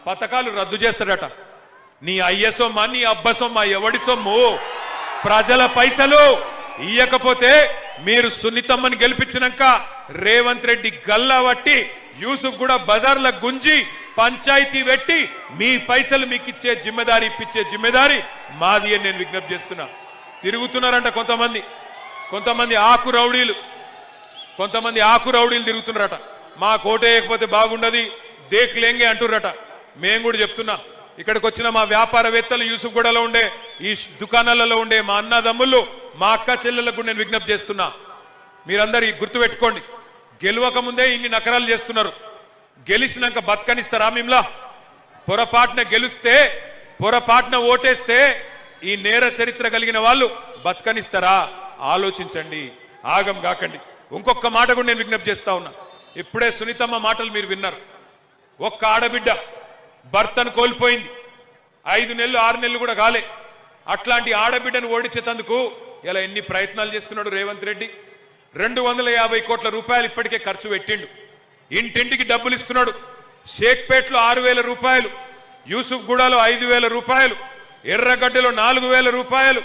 పథకాలు రద్దు చేస్తాడట. నీ అయ్య సొమ్మ, నీ అబ్బ సొమ్మ, ఎవడి సొమ్ము? ప్రజల పైసలు ఇయ్యకపోతే మీరు సునీతమ్మని గెలిపించినాక రేవంత్ రెడ్డి గల్లా వట్టి యూసుఫ్ కూడా బజార్ల గుంజి పంచాయతీ పెట్టి మీ పైసలు మీకు ఇచ్చే జిమ్మెదారి, ఇప్పించే జిమ్మెదారి మాది అని నేను విజ్ఞప్తి చేస్తున్నా. తిరుగుతున్నారంట కొంతమంది ఆకు రౌడీలు, తిరుగుతున్నారట. మా కోటేయకపోతే బాగుండదు, దేక్లేంగే అంటుర్రట. మేము కూడా చెప్తున్నా, ఇక్కడికి వచ్చిన మా వ్యాపారవేత్తలు, యూసుఫ్ గూడలో ఉండే ఈ దుకాణాలలో ఉండే మా అన్నదమ్ముళ్ళు, మా అక్క చెల్లెలకు నేను విజ్ఞప్తి చేస్తున్నా, మీరందరూ గుర్తుపెట్టుకోండి, గెలవక ముందే ఇన్ని నకరాలు చేస్తున్నారు, గెలిచినాక బతకనిస్తారా? మిమ్లా పొరపాటున గెలిస్తే, పొరపాటున ఓటేస్తే ఈ నేర చరిత్ర కలిగిన వాళ్ళు బతకనిస్తారా? ఆలోచించండి, ఆగం కాకండి. ఇంకొక మాట కూడా నేను విజ్ఞప్తి చేస్తా ఉన్నా. ఇప్పుడే సునీతమ్మ మాటలు మీరు విన్నారు. ఒక్క ఆడబిడ్డ భర్తను కోల్పోయింది, 5 నెలలు 6 నెలలు కూడా కాలే. అట్లాంటి ఆడబిడ్డను ఓడించేందుకు ఇలా ఎన్ని ప్రయత్నాలు చేస్తున్నాడు రేవంత్ రెడ్డి. 250 కోట్ల రూపాయలు ఇప్పటికే ఖర్చు పెట్టిండు. ఇంటింటికి డబ్బులు ఇస్తున్నాడు. షేక్పేట్లో 6,000 రూపాయలు, యూసుఫ్ గూడలో 5,000 రూపాయలు, ఎర్రగడ్డలో 4,000 రూపాయలు,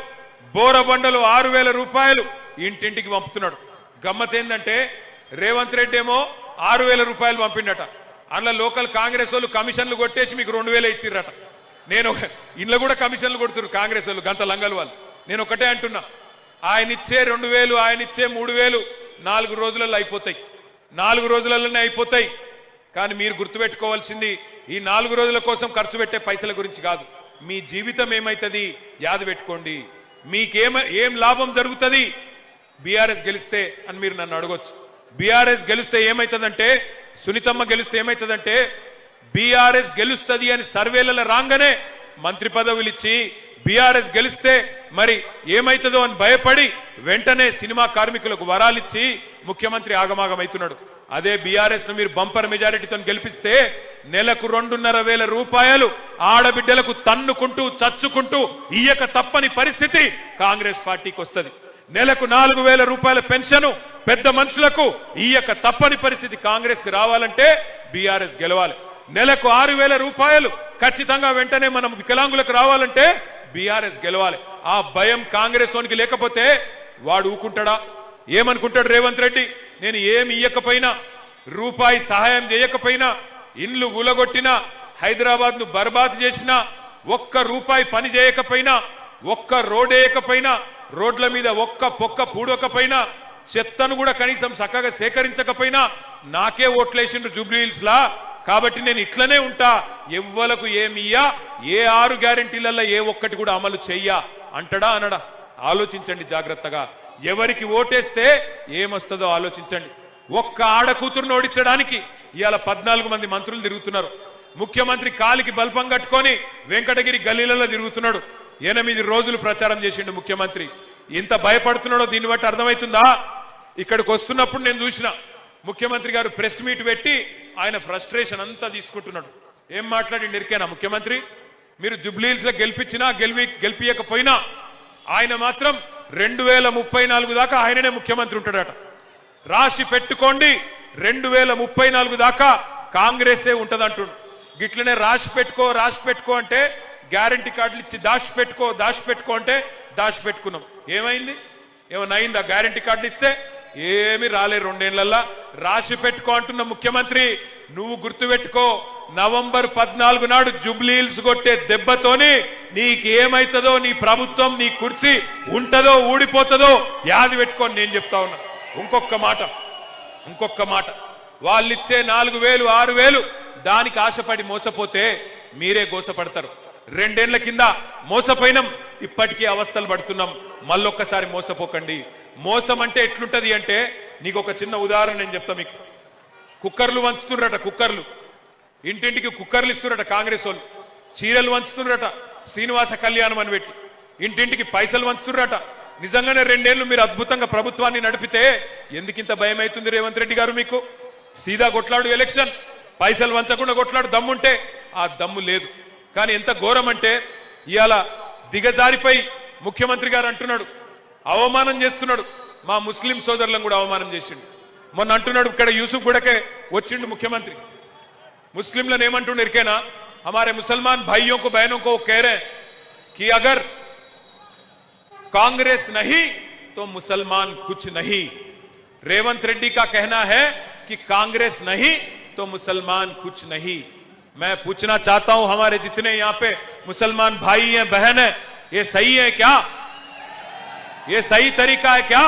బోరబండలో 6,000 రూపాయలు ఇంటింటికి పంపుతున్నాడు. గమ్మత్ ఏంటంటే రేవంత్ రెడ్డి ఏమో 6,000 రూపాయలు పంపిండట. అందులో లోకల్ కాంగ్రెస్ వాళ్ళు కమిషన్లు కొట్టేసి మీకు 2,000 ఇచ్చిర్రట. నేను ఇంట్లో కూడా కమిషన్లు కొడుతున్నారు కాంగ్రెస్ వాళ్ళు, గంత లంగలు వాళ్ళు. నేను ఒకటే అంటున్నా, ఆయన ఇచ్చే 2,000, ఆయన ఇచ్చే 3,000 4 రోజులలో అయిపోతాయి, 4 రోజులలోనే అయిపోతాయి. కానీ మీరు గుర్తుపెట్టుకోవాల్సింది ఈ 4 రోజుల కోసం ఖర్చు పెట్టే పైసల గురించి కాదు, మీ జీవితం ఏమైతుంది యాద పెట్టుకోండి. మీకేం లాభం జరుగుతుంది బీఆర్ఎస్ గెలిస్తే అని మీరు నన్ను అడగొచ్చు. బీఆర్ఎస్ గెలిస్తే ఏమైతుందంటే, సునీతమ్మ గెలిస్తే ఏమైతుందంటే, బీఆర్ఎస్ గెలుస్తుంది అని సర్వేలలో రాగానే మంత్రి పదవులు ఇచ్చి, బీఆర్ఎస్ గెలిస్తే మరి ఏమైతుందో అని భయపడి వెంటనే సినిమా కార్మికులకు వరాలిచ్చి ముఖ్యమంత్రి ఆగమాగమవుతున్నాడు. అదే బీఆర్ఎస్ ను మీరు బంపర్ మెజారిటీతో గెలిపిస్తే నెలకు 2,500 రూపాయలు ఆడబిడ్డలకు తన్నుకుంటూ చచ్చుకుంటూ ఇయ్యక తప్పని పరిస్థితి కాంగ్రెస్ పార్టీకి వస్తుంది. నెలకు 4,000 రూపాయల పెన్షన్ పెద్ద మనుషులకు ఇయ్యక తప్పని పరిస్థితి కాంగ్రెస్ కి రావాలంటే బీఆర్ఎస్ గెలవాలి. నెలకు 6,000 రూపాయలు ఖచ్చితంగా వెంటనే మనం వికలాంగులకు రావాలంటే బీఆర్ఎస్ గెలవాలి. ఆ భయం కాంగ్రెస్ వానికి లేకపోతే వాడు ఊకుంటాడా? ఏమనుకుంటాడు రేవంత్ రెడ్డి? నేను ఏమి ఇయ్యకపోయినా, రూపాయి సహాయం చేయకపోయినా, ఇండ్లు గులగొట్టినా, హైదరాబాద్ ను బర్బాద్ చేసినా, ఒక్క రూపాయి పని చేయకపోయినా, ఒక్క రోడ్ వేయకపోయినా, రోడ్ల మీద ఒక్క పొక్క పూడకపోయినా, చెత్తను కూడా కనీసం చక్కగా సేకరించకపోయినా నాకే ఓట్లేసిండ్రు జూబ్లీహిల్స్ లా, కాబట్టి నేను ఇట్లనే ఉంటా, ఎవ్వలకు ఏమియ్యా, ఏ 6 గ్యారెంటీలలో ఏ ఒక్కటి కూడా అమలు చెయ్యా అంటడా అనడా? ఆలోచించండి జాగ్రత్తగా. ఎవరికి ఓటేస్తే ఏమొస్తుందో ఆలోచించండి. ఒక్క ఆడకూతురును ఓడించడానికి ఇవాళ 14 మంది మంత్రులు తిరుగుతున్నారు. ముఖ్యమంత్రి కాలికి బల్పం కట్టుకొని వెంకటగిరి గల్లీలలో తిరుగుతున్నాడు. 8 రోజులు ప్రచారం చేసిండు ముఖ్యమంత్రి. ఇంత భయపడుతున్నాడో దీన్ని బట్టి అర్థమవుతుందా? ఇక్కడికి వస్తున్నప్పుడు నేను చూసిన ముఖ్యమంత్రి గారు ప్రెస్ మీట్ పెట్టి ఆయన ఫ్రస్ట్రేషన్ అంతా తీసుకుంటున్నాడు. ఏం మాట్లాడి ఎరికేనా ముఖ్యమంత్రి? మీరు జూబ్లీహిల్స్ లో గెలిపించినా గెలిపియకపోయినా ఆయన మాత్రం 2034 దాకా ఆయననే ముఖ్యమంత్రి ఉంటాడట. రాసి పెట్టుకోండి, 2034 దాకా కాంగ్రెసే ఉంటదంటుండు. గిట్లనే రాసి పెట్టుకో అంటే గ్యారంటీ కార్డులు ఇచ్చి దాచిపెట్టుకో అంటే దాచిపెట్టుకున్నాం. ఏమైంది? ఏమన్నా అయిందా? గ్యారంటీ కార్డులు ఇస్తే ఏమి రాలే 2 ఏళ్లలో. రాసి పెట్టుకో అంటున్న ముఖ్యమంత్రి, నువ్వు గుర్తుపెట్టుకో, నవంబర్ 14 నాడు జూబ్లీహిల్స్ కొట్టే దెబ్బతోని నీకేమైతుందో, నీ ప్రభుత్వం, నీ కుర్చీ ఉంటదో ఊడిపోతుందో యాది పెట్టుకొని నేను చెప్తా ఉన్నా. ఇంకొక మాట, వాళ్ళిచ్చే 4,000 6,000 దానికి ఆశపడి మోసపోతే మీరే గోసపడతారు. 2 ఏళ్ల కింద మోసపోయినాం, ఇప్పటికీ అవస్థలు పడుతున్నాం. మళ్ళొక్కసారి మోసపోకండి. మోసం అంటే ఎట్లుంటది అంటే, నీకు ఒక చిన్న ఉదాహరణ నేను చెప్తా మీకు. కుక్కర్లు వంచుతున్నారట, కుక్కర్లు ఇంటింటికి కుక్కర్లు ఇస్తున్నారట కాంగ్రెస్ వాళ్ళు. చీరలు వంచుతున్నారట శ్రీనివాస కళ్యాణం అని పెట్టి, ఇంటింటికి పైసలు వంచుతున్నారట. నిజంగానే 2 ఏళ్లు మీరు అద్భుతంగా ప్రభుత్వాన్ని నడిపితే ఎందుకింత భయం అవుతుంది రేవంత్ రెడ్డి గారు? మీకు సీదా కొట్లాడు ఎలక్షన్, పైసలు వంచకుండా కొట్లాడు దమ్ముంటే, ఆ దమ్ము లేదు. కానీ ఎంత ఘోరం అంటే ఇవాళ దిగజారిపై ముఖ్యమంత్రి గారు అంటున్నాడు, అవమానం చేస్తున్నాడు. మా ముస్లిం సోదరులను కూడా అవమానం చేసిండు. మొన్న అంటున్నాడు, ఇక్కడ యూసుఫ్ గూడకే వచ్చిండు ముఖ్యమంత్రి, मुस्लिम ने ना हमारे मुसलमान भाइयों को बहनों को कह रहे हैं कि अगर कांग्रेस नहीं तो मुसलमान कुछ नहीं। रेवंत रेड्डी का कहना है कि कांग्रेस नहीं तो मुसलमान कुछ नहीं। मैं पूछना चाहता हूं हमारे जितने यहां पे मुसलमान भाई हैं बहन हैं, ये सही है क्या? ये सही तरीका है क्या?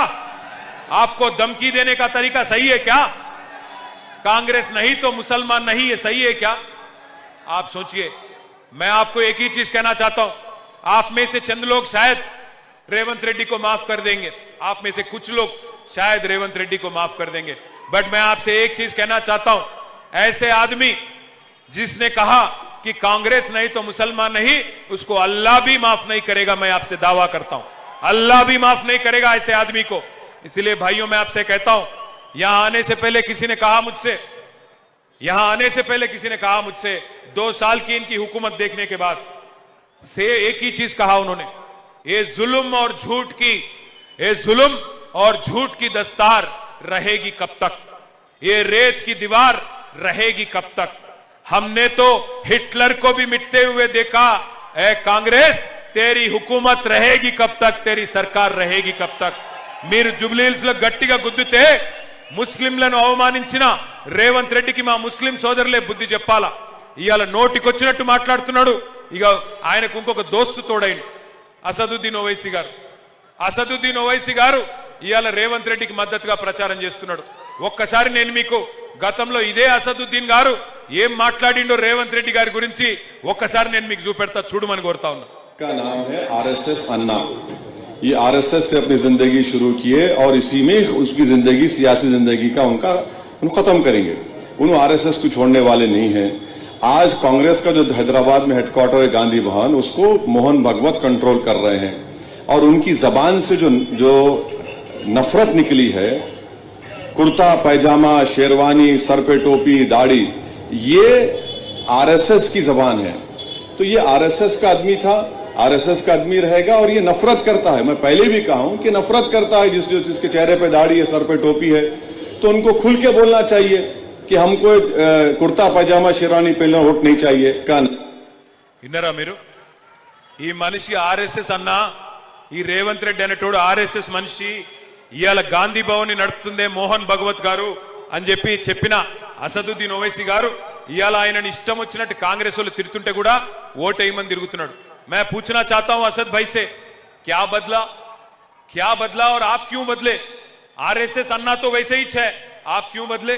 आपको धमकी देने का तरीका सही है क्या? कांग्रेस नहीं तो मुसलमान नहीं, ये सही है क्या? आप सोचिए। मैं आपको एक ही चीज कहना चाहता हूं, आप में से चंद लोग शायद रेवंत रेड्डी को माफ कर देंगे, आप में से कुछ लोग शायद रेवंत रेड्डी को माफ कर देंगे, बट मैं आपसे एक चीज कहना चाहता हूं, ऐसे आदमी जिसने कहा कि कांग्रेस नहीं तो मुसलमान नहीं, उसको अल्लाह भी माफ नहीं करेगा। मैं आपसे दावा करता हूं, अल्लाह भी माफ नहीं करेगा ऐसे आदमी को। इसलिए भाइयों मैं आपसे कहता हूं, यहां आने से पहले किसी ने कहा मुझसे यहां आने से पहले किसी ने कहा मुझसे 2 साल की इनकी हुकूमत देखने के बाद से एक ही चीज कहा उन्होंने, ये जुल्म और झूठ की दस्तार रहेगी कब तक, ये रेत की दीवार रहेगी कब तक। हमने तो हिटलर को भी मिटते हुए देखा, ए कांग्रेस तेरी हुकूमत रहेगी कब तक, तेरी सरकार रहेगी कब तक। మీరు జుబ్లీహిల్స్ లో గట్టిగా గుద్దితే ముస్లింలను అవమానించిన రేవంత్ రెడ్డికి మా ముస్లిం సోదరులే బుద్ధి చెప్పాలా. ఇవాళ నోటికొచ్చినట్టు మాట్లాడుతున్నాడు. ఇక ఆయనకు ఇంకొక దోస్తు తోడైంది అసదుద్దీన్ ఓవైసీ గారు. అసదుద్దీన్ ఓవైసీ గారు ఇవాళ రేవంత్ రెడ్డికి మద్దతుగా ప్రచారం చేస్తున్నాడు. ఒక్కసారి నేను మీకు గతంలో ఇదే అసదుద్దీన్ గారు ఏం మాట్లాడిండో రేవంత్ రెడ్డి గారి గురించి ఒక్కసారి నేను మీకు చూపెడతా, చూడమని కోరుతా ఉన్నా. का नाम है आरएसएस अन्ना। ये आरएसएस से अपनी जिंदगी शुरू किए और इसी में उसकी जिंदगी, सियासी जिंदगी का उनको खत्म करेंगे। उन्होंने आरएसएस को छोड़ने वाले नहीं हैं। आज कांग्रेस का जो हैदराबाद में हेडक्वार्टर है गांधी भवन, उसको मोहन भागवत कंट्रोल कर रहे हैं और उनकी जबान से जो नफरत निकली है, कुर्ता पैजामा, शेरवानी, सर पे टोपी, दाढ़ी, ये आरएसएस की जबान है। तो ये आरएसएस का आदमी था, आरएसएस का आदमी रहेगा और ये नफरत करता है। मैं पहले भी कहा हूं कि नफरत करता है जिसके चेहरे पे दाढ़ी है, सर पे टोपी है, तो उनको खुल के बोलना चाहिए कि हमको कुर्ता पैजामा शेरवानी पहनना वोट नहीं चाहिए। విన్నారా మీరు? ఈ మనిషి ఆర్ఎస్ఎస్ అన్న, ఈ రేవంత్ రెడ్డి అనేటోడు ఆర్ఎస్ఎస్ మనిషి, ఇవాళ గాంధీ భవన్ ని నడుపుతుందే మోహన్ భగవత్ గారు అని చెప్పిన అసదుద్దీన్ ఓవైసీ గారు ఇవాళ ఆయనని ఇష్టం వచ్చినట్టు కాంగ్రెస్ వాళ్ళు తిరుగుతుంటే కూడా ఓటేయమని తిరుగుతున్నాడు. मैं पूछना चाहता हूं असद भाई से, क्या बदला और आप क्यों बदले? आरएसएस अन्ना तो वैसे ही है, आप क्यों बदले?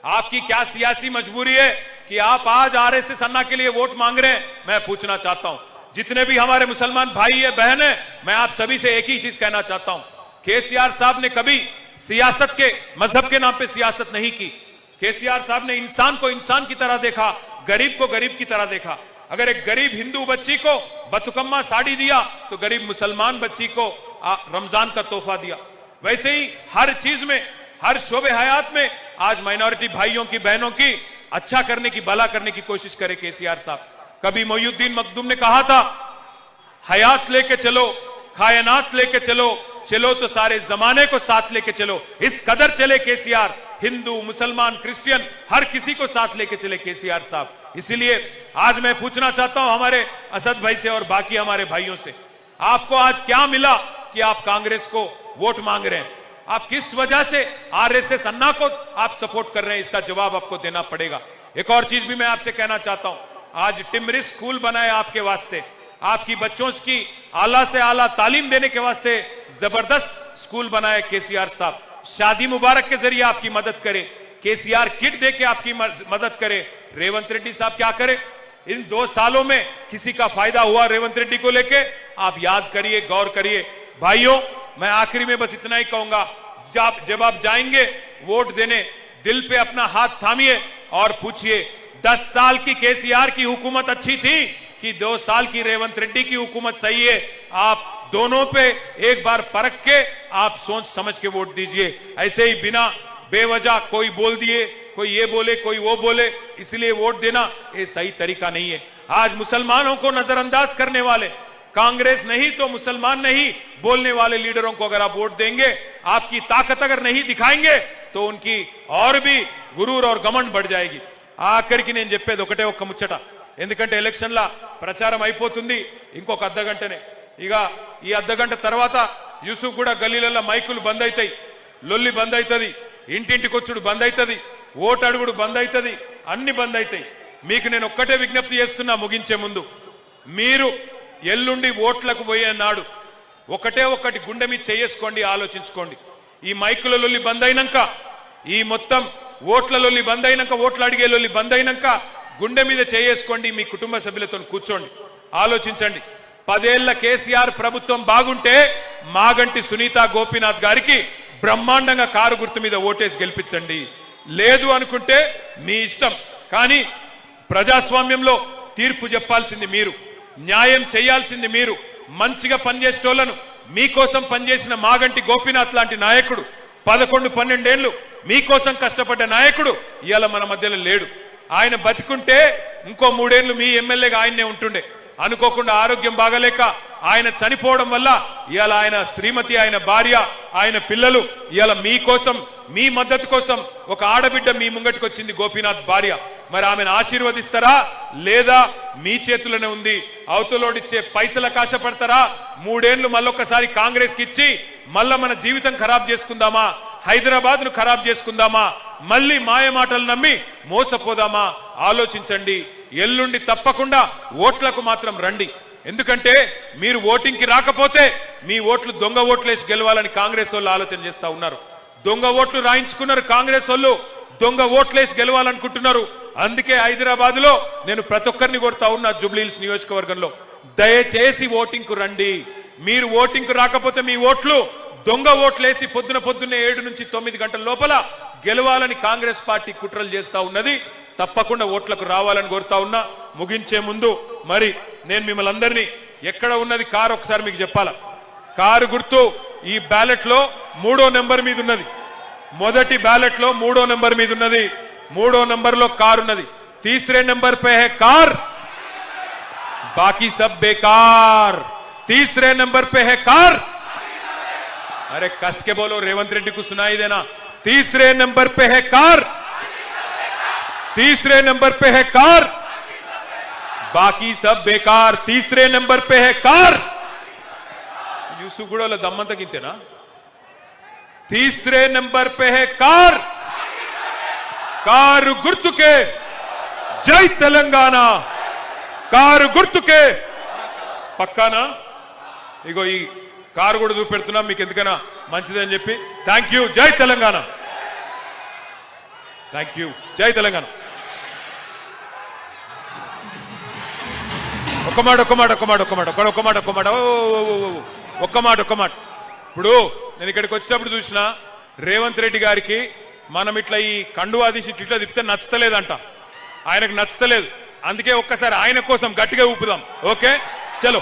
आपकी क्या सियासी मजबूरी है कि आप आज आरएसएस अन्ना के लिए वोट मांग रहे हैं? मैं पूछना चाहता हूं, जितने भी हमारे मुसलमान भाई है, बहन है, मैं आप सभी से एक ही चीज कहना चाहता हूं, केसीआर साहब ने कभी सियासत के, मजहब के नाम पे सियासत नहीं की। केसीआर साहब ने इंसान को इंसान की तरह देखा, गरीब को गरीब की तरह देखा। अगर एक गरीब हिंदू बच्ची को बतुकम्मा साड़ी दिया तो गरीब मुसलमान बच्ची को रमजान का तोहफा दिया। वैसे ही हर चीज में, हर शोबे हयात में आज माइनॉरिटी भाइयों की, बहनों की अच्छा करने की, भला करने की कोशिश करे केसीआर साहब। कभी मोयुद्दीन मखदूम ने कहा था, हयात लेके चलो, कायनात लेके चलो, चलो तो सारे जमाने को साथ लेके चलो। इस कदर चले केसीआर, हिंदू, मुसलमान, क्रिश्चियन, हर किसी को साथ लेके चले केसीआर साहब। इसलिए आज मैं पूछना चाहता हूं हमारे असद भाई से और बाकी हमारे भाइयों से, आपको आज क्या मिला कि आप कांग्रेस को वोट मांग रहे हैं? आप किस वजह से आरएसएस अन्ना को आप सपोर्ट कर रहे हैं? इसका जवाब आपको देना पड़ेगा। एक और चीज भी मैं आपसे कहना चाहता हूं, आज टिमरिस स्कूल बनाए आपके वास्ते, आपकी बच्चों की आला से आला तालीम देने के वास्ते जबरदस्त स्कूल बनाए केसीआर साहब। शादी मुबारक के जरिए आपकी मदद करे, केसीआर किट दे के आपकी मदद करे। रेवंत रेड्डी साहब क्या करे? इन 2 सालों में किसी का फायदा हुआ रेवंत रेड्डी को लेके? आप याद करिए, गौर करिए। भाइयों, मैं आखिरी में बस इतना ही कहूंगा, जब आप जाएंगे वोट देने, दिल पे अपना हाथ थामिए और पूछिए, 10 साल की केसीआर की हुकूमत अच्छी थी कि 2 साल की रेवंत रेड्डी की हुकूमत सही है? आप दोनों पे एक बार परख के आप सोच समझ के वोट दीजिए। ऐसे ही बिना बेवजह कोई बोल दिए, कोई ये बोले, कोई वो बोले, इसलिए वोट देना ये सही तरीका नहीं है। आज मुसलमानों को नजरअंदाज करने वाले, कांग्रेस नहीं तो मुसलमान नहीं बोलने वाले लीडरों को अगर आप वोट देंगे, आपकी ताकत अगर नहीं दिखाएंगे तो उनकी और भी गुरूर और घमंड बढ़ जाएगी। ఆఖరికి నేను చెప్పేది ఒకటే ఒక్క ముచ్చట, ఎందుకంటే ఎలక్షన్ల ప్రచారం అయిపోతుంది ఇంకొక అర్ధగంటనే. ఇక ఈ అర్ధగంట తర్వాత యూసుఫ్ కూడా గల్లీలలో మైకులు బంద్ అవుతాయి, లొల్లి బంద్ అవుతుంది, ఇంటింటికొచ్చుడు బంద్ అవుతుంది, ఓటు అడుగుడు బంద్ అవుతుంది, అన్ని బంద్ అవుతాయి. మీకు నేను ఒక్కటే విజ్ఞప్తి చేస్తున్నా ముగించే ముందు, మీరు ఎల్లుండి ఓట్లకు పోయే నాడు ఒకటి గుండె మీద చేసుకోండి, ఆలోచించుకోండి. ఈ మైకుల లొల్లి బంద్ అయినాక, ఈ మొత్తం ఓట్ల లొల్లి బంద్ అయినాక, ఓట్లు అడిగే లొల్లి బంద్ అయినాక గుండె మీద చేసుకోండి, మీ కుటుంబ సభ్యులతో కూర్చోండి, ఆలోచించండి. 10 ఏళ్ల కేసీఆర్ ప్రభుత్వం బాగుంటే మాగంటి సునీత గోపీనాథ్ గారికి బ్రహ్మాండంగా కారు గుర్తు మీద ఓటేసి గెలిపించండి. లేదు అనుకుంటే మీ ఇష్టం, కానీ ప్రజాస్వామ్యంలో తీర్పు చెప్పాల్సింది మీరు, న్యాయం చేయాల్సింది మీరు. మంచిగా పనిచేసేటోళ్లను, మీకోసం పనిచేసిన మాగంటి గోపీనాథ్ లాంటి నాయకుడు 11-12 ఏళ్లు మీకోసం కష్టపడ్డ నాయకుడు ఇవాళ మన మధ్యలో లేడు. ఆయన బతికుంటే ఇంకో 3 ఏళ్లు మీ ఎమ్మెల్యేగా ఆయన్నే ఉంటుండే. అనుకోకుండా ఆరోగ్యం బాగలేక ఆయన చనిపోవడం వల్ల ఇవాళ ఆయన శ్రీమతి, ఆయన భార్య, ఆయన పిల్లలు ఇవాళ మీకోసం, మీ మద్దతు కోసం ఒక ఆడబిడ్డ మీ ముంగటికి వచ్చింది, గోపీనాథ్ భార్య. మరి ఆమెను ఆశీర్వదిస్తారా లేదా మీ చేతుల్లోనే ఉంది. అవతలోడిచ్చే పైసలకు ఆశపడతారా? 3 ఏళ్లు మళ్ళొక్కసారి కాంగ్రెస్ కి ఇచ్చి మళ్ళా మన జీవితం ఖరాబ్ చేసుకుందామా? హైదరాబాద్ ను ఖరాబ్ చేసుకుందామా? మళ్ళీ మాయ మాటలు నమ్మి మోసపోదామా? ఆలోచించండి. ఎల్లుండి తప్పకుండా ఓట్లకు మాత్రం రండి. ఎందుకంటే మీరు ఓటింగ్ కి రాకపోతే మీ ఓట్లు దొంగ ఓట్లేసి గెలవాలని కాంగ్రెస్ వాళ్ళు ఆలోచన చేస్తా ఉన్నారు. దొంగ ఓట్లు రాయించుకున్నారు కాంగ్రెస్ వాళ్ళు, దొంగ ఓట్లేసి గెలవాలనుకుంటున్నారు. అందుకే హైదరాబాద్ లో నేను ప్రతి ఒక్కరిని కొడతా ఉన్నా, జూబ్లీహిల్స్ నియోజకవర్గంలో దయచేసి ఓటింగ్ కు రండి. మీరు ఓటింగ్ కు రాకపోతే మీ ఓట్లు దొంగ ఓట్లేసి పొద్దున్నే 7 నుంచి 9 గంటల లోపల గెలవాలని కాంగ్రెస్ పార్టీ కుట్రలు చేస్తా ఉన్నది. తప్పకుండా ఓట్లకు రావాలని కోరుతా ఉన్నా. ముగించే ముందు మరి నేను మిమ్మల్ని అందరినీ, ఎక్కడ ఉన్నది కారు ఒకసారి మీకు చెప్పాలా. కారు గుర్తు ఈ బ్యాలెట్ లో 3వ నెంబర్ మీద ఉన్నది. మొదటి బ్యాలెట్ లో 3వ నెంబర్ మీద ఉన్నది. 3వ నెంబర్ లో కారు ఉన్నది. तीसरे नंबर पे है कार, बाकी सब बेकार. तीसरे नंबर पे है कार. अरे कस के बोलो, रेवंत रेड्डी को सुनाई देना. तीसरे नंबर पे है कार, तीसरे नंबर पे है कार, बाकी सब बेकार. तीसरे नंबर पे है कार. यूसुफ गुड़ोला दम्मंत गिंतेना. तीसरे नंबर पे है कार. కారు గుర్తుకే జై తెలంగాణ. కారు గుర్తుకే పక్కానా. ఇగో ఈ కారు కూడా చూపెడుతున్నా మీకు, ఎందుకైనా మంచిదని చెప్పి. Thank you. జై తెలంగాణ. Thank you. జై తెలంగాణ. ఒక్క మాట ఇప్పుడు నేను ఇక్కడికి వచ్చేటప్పుడు చూసిన రేవంత్ రెడ్డి గారికి మనం ఇట్లా ఈ కండువా తీసి ఇట్లా తిప్పితే నచ్చలేదంట. ఆయనకు నచ్చలేదు. అందుకే ఒక్కసారి ఆయన కోసం గట్టిగా ఊపుదాం. ఓకే, చలో.